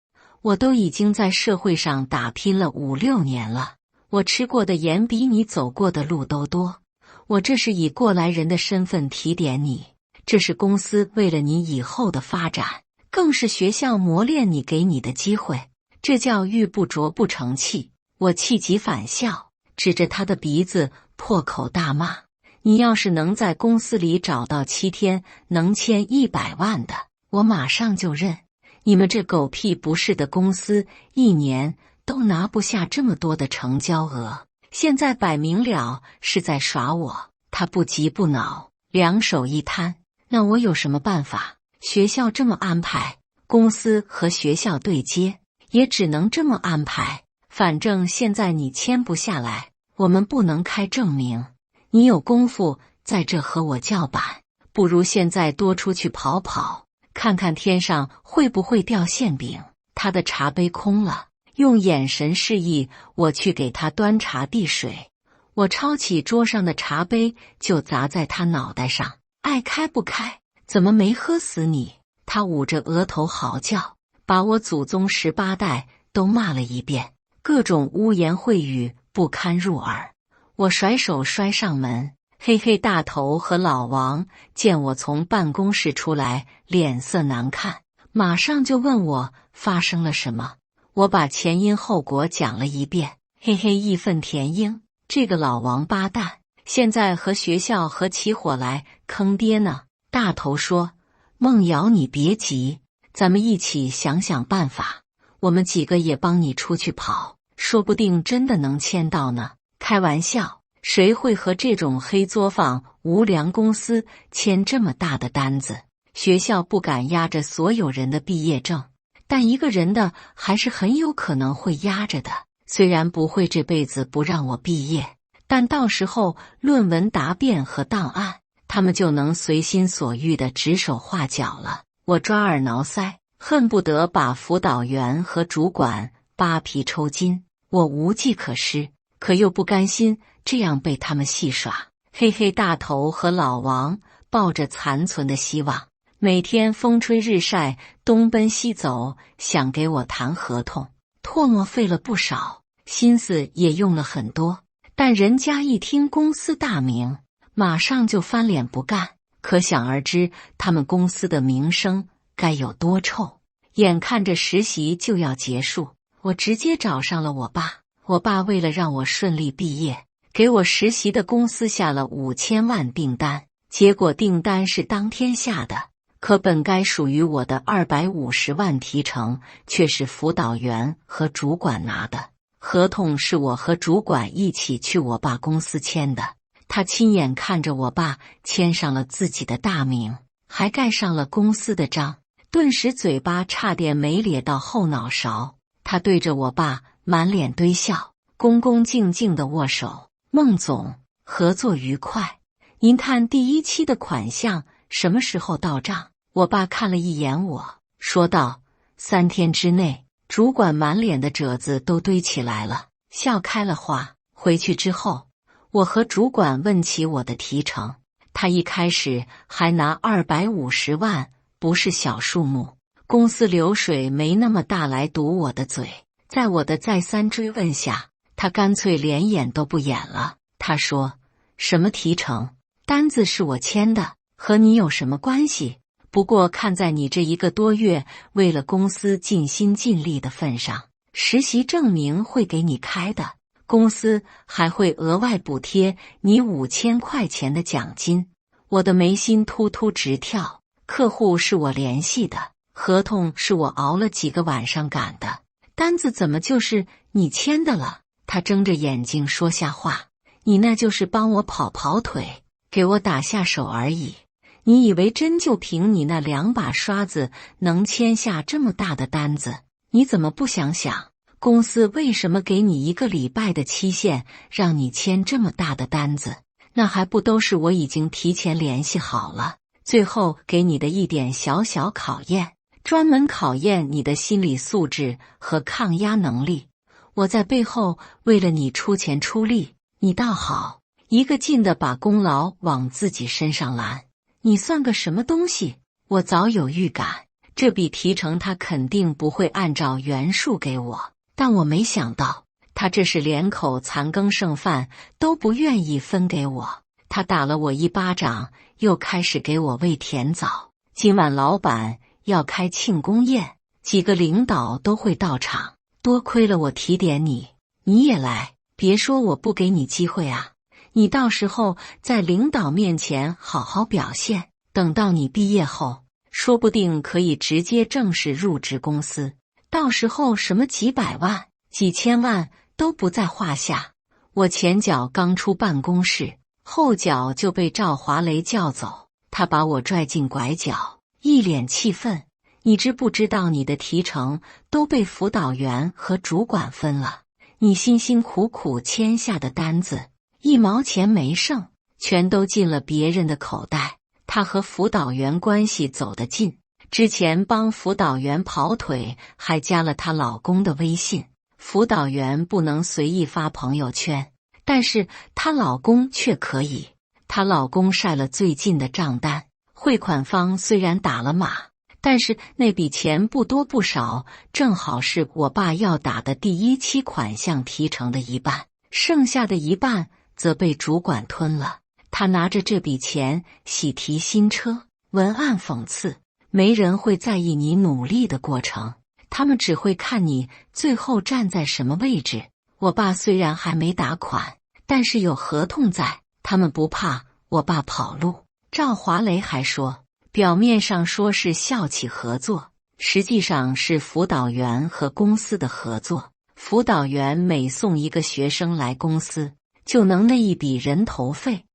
我都已经在社会上打拼了5、6年了，我吃过的盐比你走过的路都多。我这是以过来人的身份提点你，这是公司为了你以后的发展，更是学校磨练你给你的机会，这叫玉不琢不成器。我气急反笑，指着他的鼻子破口大骂，你要是能在公司里找到7天能签100万的，我马上就认。你们这狗屁不是的公司1年都拿不下这么多的成交额，现在摆明了是在耍我。他不急不恼，两手一摊，那我有什么办法？学校这么安排，公司和学校对接，也只能这么安排。反正现在你签不下来，我们不能开证明。你有功夫在这和我叫板，不如现在多出去跑跑，看看天上会不会掉馅饼。他的茶杯空了，用眼神示意我去给他端茶递水。我抄起桌上的茶杯就砸在他脑袋上，爱开不开，怎么没喝死你？他捂着额头嚎叫，把我祖宗18代都骂了一遍，各种污言秽语不堪入耳。我甩手摔上门，黑黑大头和老王见我从办公室出来，脸色难看，马上就问我发生了什么。我把前因后果讲了一遍，嘿嘿义愤填膺，这个老王八蛋现在和学校合起伙来坑爹呢。大头说，孟瑶你别急，咱们一起想想办法，我们几个也帮你出去跑，说不定真的能签到呢。开玩笑，谁会和这种黑作坊无良公司签这么大的单子？学校不敢压着所有人的毕业证，但一个人的还是很有可能会压着的。虽然不会这辈子不让我毕业，但到时候论文答辩和档案，他们就能随心所欲地指手画脚了。我抓耳挠腮，恨不得把辅导员和主管扒皮抽筋。我无计可施，可又不甘心这样被他们戏耍。嘿嘿，大头和老王抱着残存的希望，每天风吹日晒，东奔西走，想给我谈合同。唾沫费了不少，心思也用了很多，但人家一听公司大名，马上就翻脸不干，可想而知他们公司的名声该有多臭。眼看着实习就要结束，我直接找上了我爸。我爸为了让我顺利毕业，给我实习的公司下了5000万订单，结果订单是当天下的，可本该属于我的250万提成却是辅导员和主管拿的。合同是我和主管一起去我爸公司签的，他亲眼看着我爸签上了自己的大名，还盖上了公司的章，顿时嘴巴差点没咧到后脑勺。他对着我爸满脸堆笑，恭恭敬敬地握手。孟总，合作愉快，您看第1期的款项什么时候到账？我爸看了一眼我，说道：3天之内。主管满脸的褶子都堆起来了，笑开了花。回去之后，我和主管问起我的提成，他一开始还拿250万，不是小数目。公司流水没那么大来堵我的嘴，在我的再三追问下，他干脆连演都不演了。他说：什么提成？单子是我签的，和你有什么关系？不过看在你这1个多月为了公司尽心尽力的份上，实习证明会给你开的，公司还会额外补贴你5000块钱的奖金。我的眉心突突直跳，客户是我联系的，合同是我熬了几个晚上赶的，单子怎么就是你签的了？他睁着眼睛说下话，你那就是帮我跑跑腿，给我打下手而已。你以为真就凭你那2把刷子能签下这么大的单子？你怎么不想想，公司为什么给你1个礼拜的期限，让你签这么大的单子？那还不都是我已经提前联系好了，最后给你的一点小小考验，专门考验你的心理素质和抗压能力。我在背后为了你出钱出力，你倒好，一个劲的把功劳往自己身上揽。你算个什么东西？我早有预感，这笔提成他肯定不会按照原数给我，但我没想到，他这是连口残羹剩饭都不愿意分给我。他打了我1巴掌，又开始给我喂甜枣。今晚老板要开庆功宴，几个领导都会到场，多亏了我提点你，你也来，别说我不给你机会啊。你到时候在领导面前好好表现，等到你毕业后，说不定可以直接正式入职公司，到时候什么几百万、几千万都不在话下。我前脚刚出办公室，后脚就被赵华雷叫走，他把我拽进拐角，一脸气愤。你知不知道你的提成都被辅导员和主管分了？你辛辛苦苦签下的单子，1毛钱没剩，全都进了别人的口袋。他和辅导员关系走得近，之前帮辅导员跑腿，还加了她老公的微信。辅导员不能随意发朋友圈，但是她老公却可以。她老公晒了最近的账单，汇款方虽然打了码，但是那笔钱不多不少，正好是我爸要打的第1期款项提成的1半，剩下的1半则被主管吞了。他拿着这笔钱喜提新车，文案讽刺：没人会在意你努力的过程，他们只会看你最后站在什么位置。我爸虽然还没打款，但是有合同在，他们不怕我爸跑路。赵华雷还说，表面上说是校企合作，实际上是辅导员和公司的合作。辅导员每送1个学生来公司，就能那一笔人头费，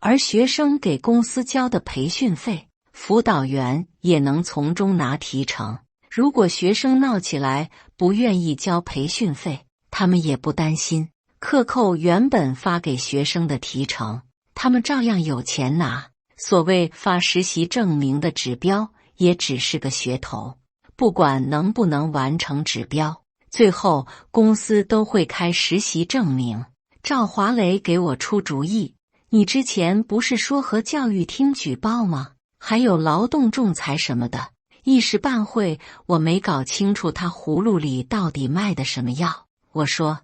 而学生给公司交的培训费，辅导员也能从中拿提成。如果学生闹起来不愿意交培训费，他们也不担心，克扣原本发给学生的提成，他们照样有钱拿。所谓发实习证明的指标也只是个噱头，不管能不能完成指标，最后公司都会开实习证明。赵华雷给我出主意，你之前不是说和教育厅举报吗？还有劳动仲裁什么的。一时半会我没搞清楚他葫芦里到底卖的什么药。我说，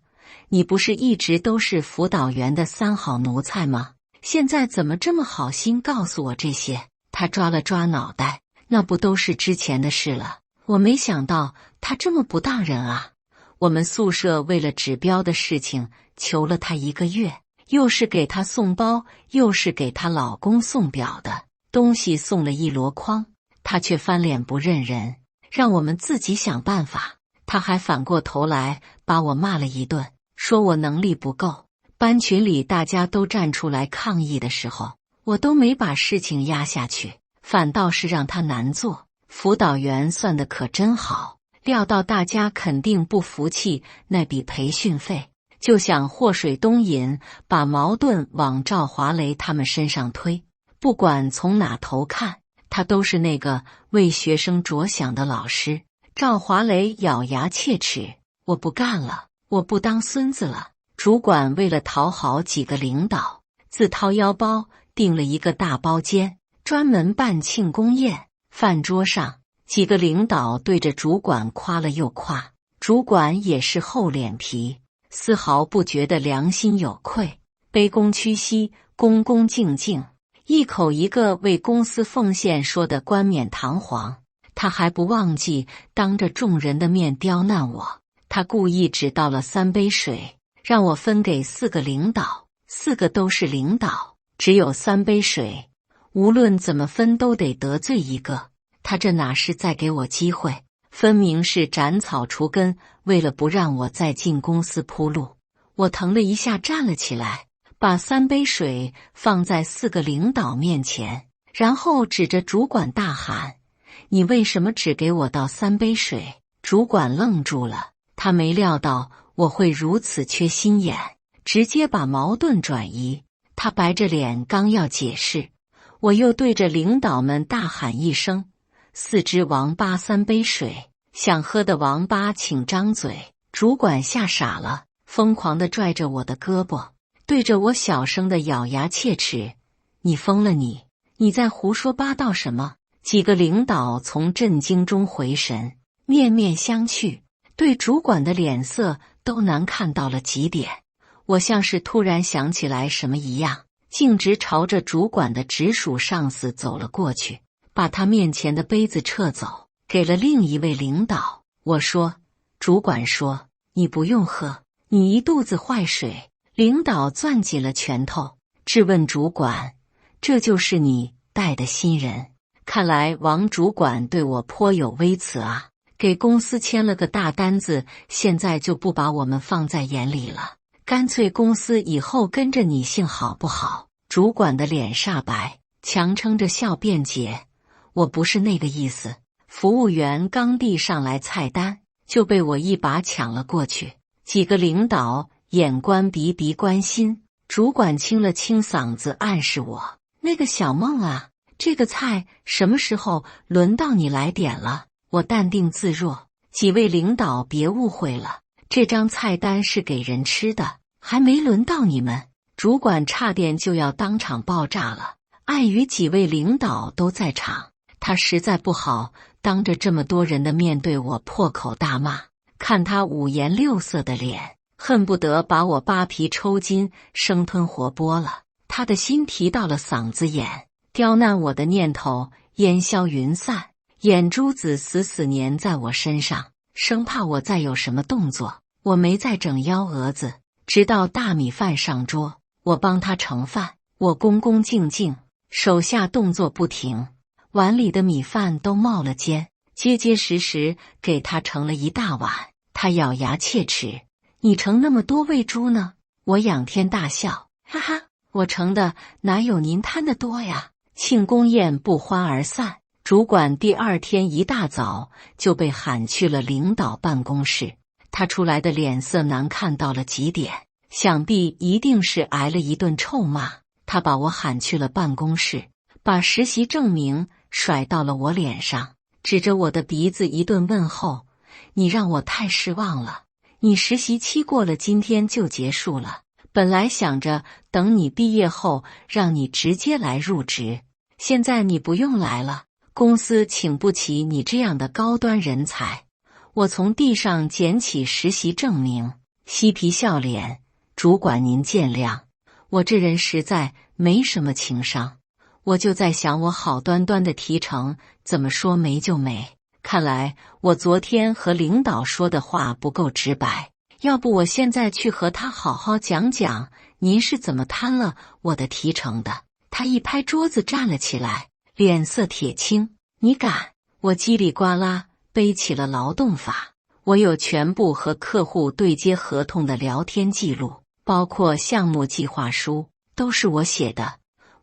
你不是一直都是辅导员的三好奴才吗？现在怎么这么好心告诉我这些？他抓了抓脑袋，那不都是之前的事了。我没想到他这么不当人啊。我们宿舍为了指标的事情求了他1个月，又是给他送包，又是给她老公送表的，东西送了一箩筐，他却翻脸不认人，让我们自己想办法。他还反过头来把我骂了一顿，说我能力不够。班群里大家都站出来抗议的时候，我都没把事情压下去，反倒是让他难做。辅导员算得可真好，料到大家肯定不服气那笔培训费，就想祸水东引，把矛盾往赵华雷他们身上推。不管从哪头看，他都是那个为学生着想的老师。赵华雷咬牙切齿，我不干了，我不当孙子了。主管为了讨好几个领导，自掏腰包订了一个大包间，专门办庆功宴。饭桌上，几个领导对着主管夸了又夸，主管也是厚脸皮，丝毫不觉得良心有愧，卑躬屈膝，恭恭敬敬，一口一个为公司奉献说得冠冕堂皇。他还不忘记当着众人的面刁难我，他故意只倒了3杯水，让我分给4个领导，4个都是领导，只有3杯水，无论怎么分都得得罪一个。他这哪是在给我机会，分明是斩草除根，为了不让我再进公司铺路。我腾了一下站了起来，把3杯水放在4个领导面前，然后指着主管大喊，你为什么只给我倒3杯水？主管愣住了，他没料到我会如此缺心眼，直接把矛盾转移。他白着脸刚要解释，我又对着领导们大喊一声，4只王八3杯水，想喝的王八请张嘴。主管吓傻了，疯狂地拽着我的胳膊，对着我小声地咬牙切齿，你疯了你在胡说八道什么？几个领导从震惊中回神，面面相觑，对主管的脸色都难看到了极点。我像是突然想起来什么一样，径直朝着主管的直属上司走了过去，把他面前的杯子撤走，给了另一位领导。我说，主管说，你不用喝，你一肚子坏水。领导攥紧了拳头，质问主管，这就是你带的新人？看来王主管对我颇有微词啊，给公司签了个大单子，现在就不把我们放在眼里了，干脆公司以后跟着你姓好不好？主管的脸煞白，强撑着笑辩解，我不是那个意思。服务员刚递上来菜单，就被我一把抢了过去。几个领导眼观鼻鼻关心，主管清了清嗓子暗示我，那个小孟啊，这个菜什么时候轮到你来点了？我淡定自若，几位领导别误会了，这张菜单是给人吃的，还没轮到你们。主管差点就要当场爆炸了，碍于几位领导都在场，他实在不好当着这么多人的面对我破口大骂。看他五颜六色的脸，恨不得把我扒皮抽筋，生吞活剥了。他的心提到了嗓子眼，刁难我的念头烟消云散，眼珠子死死粘在我身上，生怕我再有什么动作。我没再整幺蛾子，直到大米饭上桌，我帮他盛饭，我恭恭敬敬，手下动作不停，碗里的米饭都冒了尖，结结实实给他盛了一大碗。他咬牙切齿，你盛那么多喂猪呢？我仰天大笑，哈哈，我盛的哪有您贪的多呀？庆功宴不欢而散，主管第二天一大早就被喊去了领导办公室。他出来的脸色难看到了极点，想必一定是挨了一顿臭骂。他把我喊去了办公室，把实习证明甩到了我脸上，指着我的鼻子一顿问候：“你让我太失望了，你实习期过了今天就结束了，本来想着等你毕业后让你直接来入职，现在你不用来了，公司请不起你这样的高端人才。”我从地上捡起实习证明，嬉皮笑脸：“主管您见谅，我这人实在没什么情商。我就在想，我好端端的提成，怎么说没就没？看来我昨天和领导说的话不够直白，要不我现在去和他好好讲讲，您是怎么贪了我的提成的。”他一拍桌子站了起来，脸色铁青：“你敢！”我叽里呱啦背起了劳动法，我有全部和客户对接合同的聊天记录，包括项目计划书，都是我写的。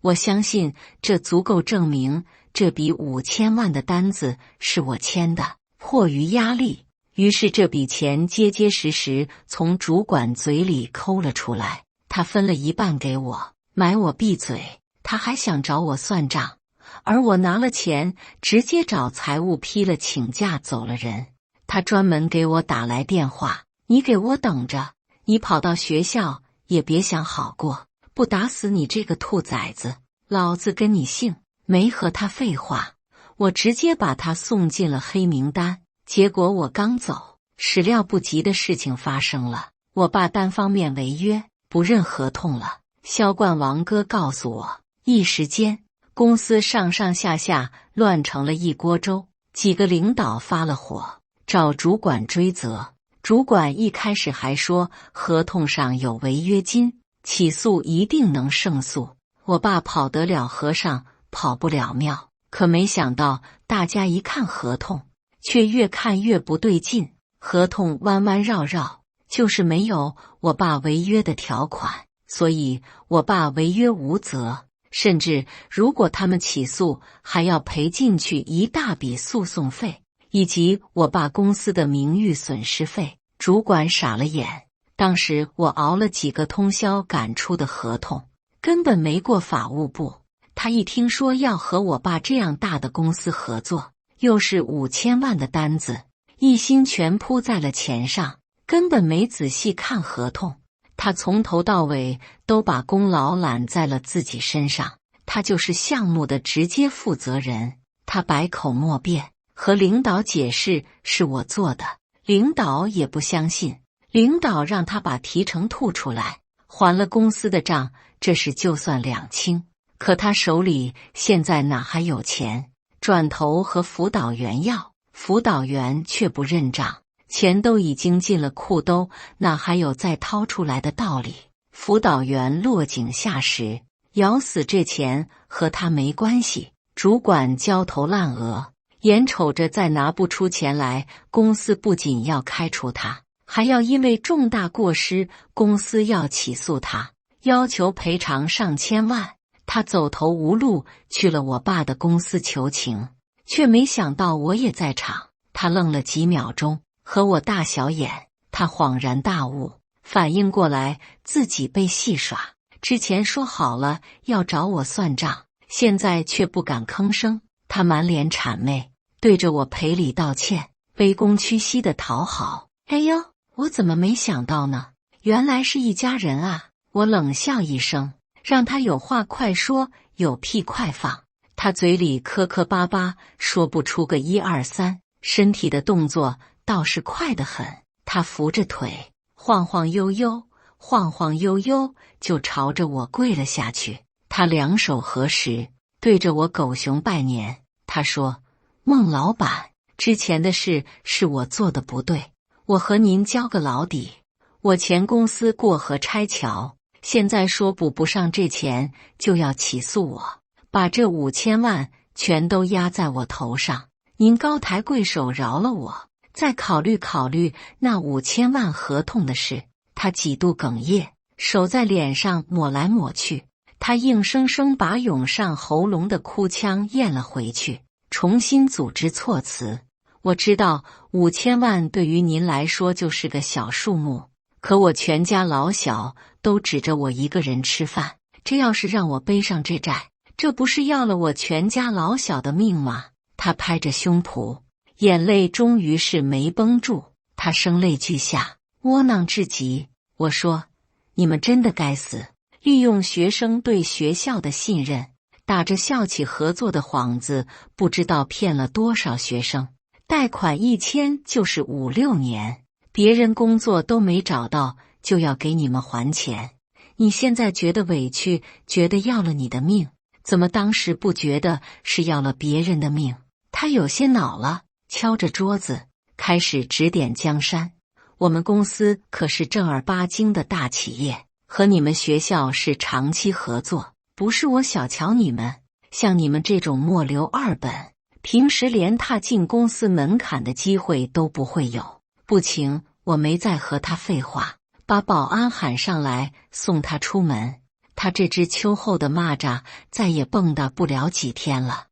我相信这足够证明这笔5000万的单子是我签的。迫于压力，于是这笔钱结结实实从主管嘴里抠了出来，他分了一半给我，买我闭嘴。他还想找我算账，而我拿了钱直接找财务批了请假走了人。他专门给我打来电话：“你给我等着，你跑到学校也别想好过，不打死你这个兔崽子，老子跟你姓！”没和他废话，我直接把他送进了黑名单。结果我刚走，始料不及的事情发生了，我爸单方面违约，不认合同了。销冠王哥告诉我，一时间公司上上下下乱成了一锅粥，几个领导发了火，找主管追责。主管一开始还说合同上有违约金，起诉一定能胜诉。我爸跑得了和尚跑不了庙，可没想到大家一看合同，却越看越不对劲。合同弯弯绕绕，就是没有我爸违约的条款，所以我爸违约无责，甚至如果他们起诉，还要赔进去一大笔诉讼费，以及我爸公司的名誉损失费。主管傻了眼，当时我熬了几个通宵赶出的合同，根本没过法务部。他一听说要和我爸这样大的公司合作，又是5000万的单子，一心全扑在了钱上，根本没仔细看合同。他从头到尾都把功劳揽在了自己身上，他就是项目的直接负责人。他百口莫辩，和领导解释是我做的，领导也不相信。领导让他把提成吐出来，还了公司的账，这事就算两清。可他手里现在哪还有钱？转头和辅导员要，辅导员却不认账，钱都已经进了裤兜，哪还有再掏出来的道理？辅导员落井下石，咬死这钱和他没关系。主管焦头烂额，眼瞅着再拿不出钱来，公司不仅要开除他，还要因为重大过失，公司要起诉他，要求赔偿上千万。他走投无路，去了我爸的公司求情，却没想到我也在场。他愣了几秒钟，和我大小眼。他恍然大悟，反应过来自己被戏耍。之前说好了要找我算账，现在却不敢吭声。他满脸谄媚，对着我赔礼道歉，卑躬屈膝的讨好。哎呦，我怎么没想到呢？原来是一家人啊！我冷笑一声，让他有话快说，有屁快放。他嘴里磕磕巴巴，说不出个1、2、3，身体的动作倒是快得很。他扶着腿，晃晃悠悠，晃晃悠悠就朝着我跪了下去。他两手合十，对着我狗熊拜年。他说：“孟老板，之前的事是我做的不对，我和您交个老底。我前公司过河拆桥，现在说补不上这钱，就要起诉我，把这5000万全都压在我头上。您高抬贵手饶了我，再考虑考虑那5000万合同的事。”他几度哽咽，手在脸上抹来抹去，他硬生生把涌上喉咙的哭腔咽了回去，重新组织措辞。我知道5000万对于您来说就是个小数目，可我全家老小都指着我一个人吃饭，这要是让我背上这债，这不是要了我全家老小的命吗？他拍着胸脯，眼泪终于是没绷住，他声泪俱下，窝囊至极。我说，你们真的该死，利用学生对学校的信任，打着校企合作的幌子，不知道骗了多少学生，贷款1000就是5、6年，别人工作都没找到，就要给你们还钱。你现在觉得委屈，觉得要了你的命，怎么当时不觉得是要了别人的命？他有些恼了，敲着桌子开始指点江山。我们公司可是正儿八经的大企业，和你们学校是长期合作，不是我小瞧你们。像你们这种末流2本，平时连踏进公司门槛的机会都不会有。不情，我没再和他废话，把保安喊上来送他出门。他这只秋后的蚂蚱再也蹦跶不了几天了。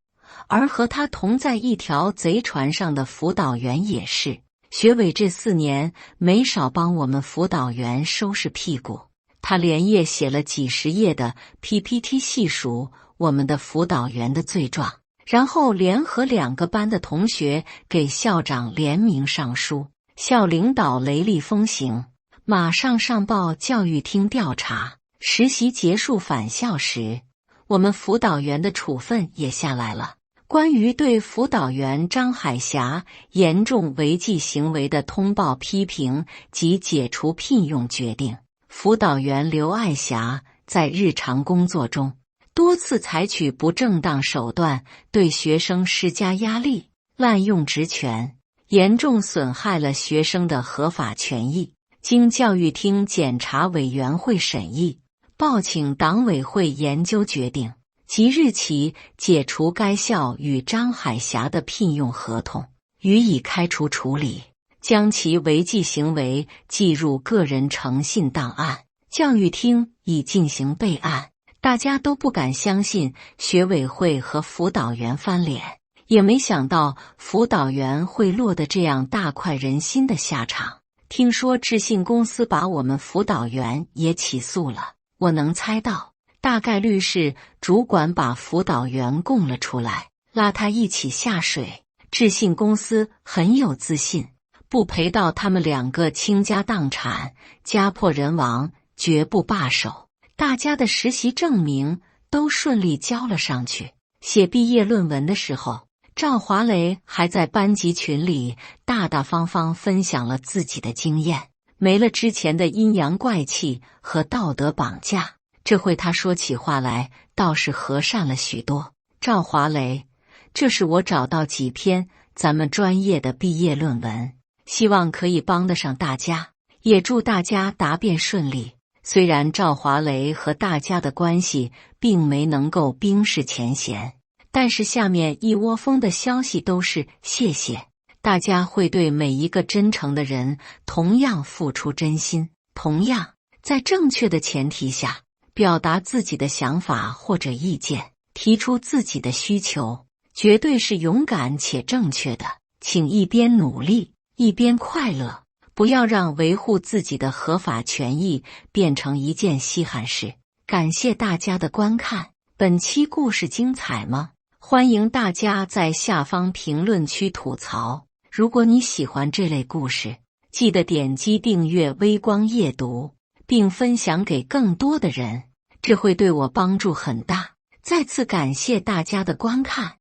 而和他同在一条贼船上的辅导员也是，学委这4年没少帮我们辅导员收拾屁股。他连夜写了几10页的 PPT 细数我们的辅导员的罪状，然后联合2个班的同学给校长联名上书，校领导雷厉风行，马上上报教育厅调查。实习结束返校时，我们辅导员的处分也下来了。关于对辅导员张海霞严重违纪行为的通报批评及解除聘用决定，辅导员刘爱霞在日常工作中多次采取不正当手段对学生施加压力，滥用职权，严重损害了学生的合法权益。经教育厅检查委员会审议，报请党委会研究决定，即日起解除该校与张海霞的聘用合同，予以开除处理，将其违纪行为记入个人诚信档案。教育厅已进行备案。大家都不敢相信学委会和辅导员翻脸，也没想到辅导员会落得这样大快人心的下场。听说智信公司把我们辅导员也起诉了，我能猜到大概率是主管把辅导员供了出来，拉他一起下水。智信公司很有自信，不赔到他们2个倾家荡产、家破人亡，绝不罢手。大家的实习证明都顺利交了上去。写毕业论文的时候，赵华雷还在班级群里大大方方分享了自己的经验，没了之前的阴阳怪气和道德绑架。这回他说起话来倒是和善了许多。赵华雷，这是我找到几篇咱们专业的毕业论文，希望可以帮得上大家，也祝大家答辩顺利。虽然赵华雷和大家的关系并没能够冰释前嫌，但是下面一窝蜂的消息都是谢谢，大家会对每一个真诚的人同样付出真心，同样在正确的前提下表达自己的想法或者意见，提出自己的需求，绝对是勇敢且正确的。请一边努力一边快乐，不要让维护自己的合法权益变成一件稀罕事。感谢大家的观看，本期故事精彩吗？欢迎大家在下方评论区吐槽。如果你喜欢这类故事，记得点击订阅微光夜读，并分享给更多的人，这会对我帮助很大。再次感谢大家的观看。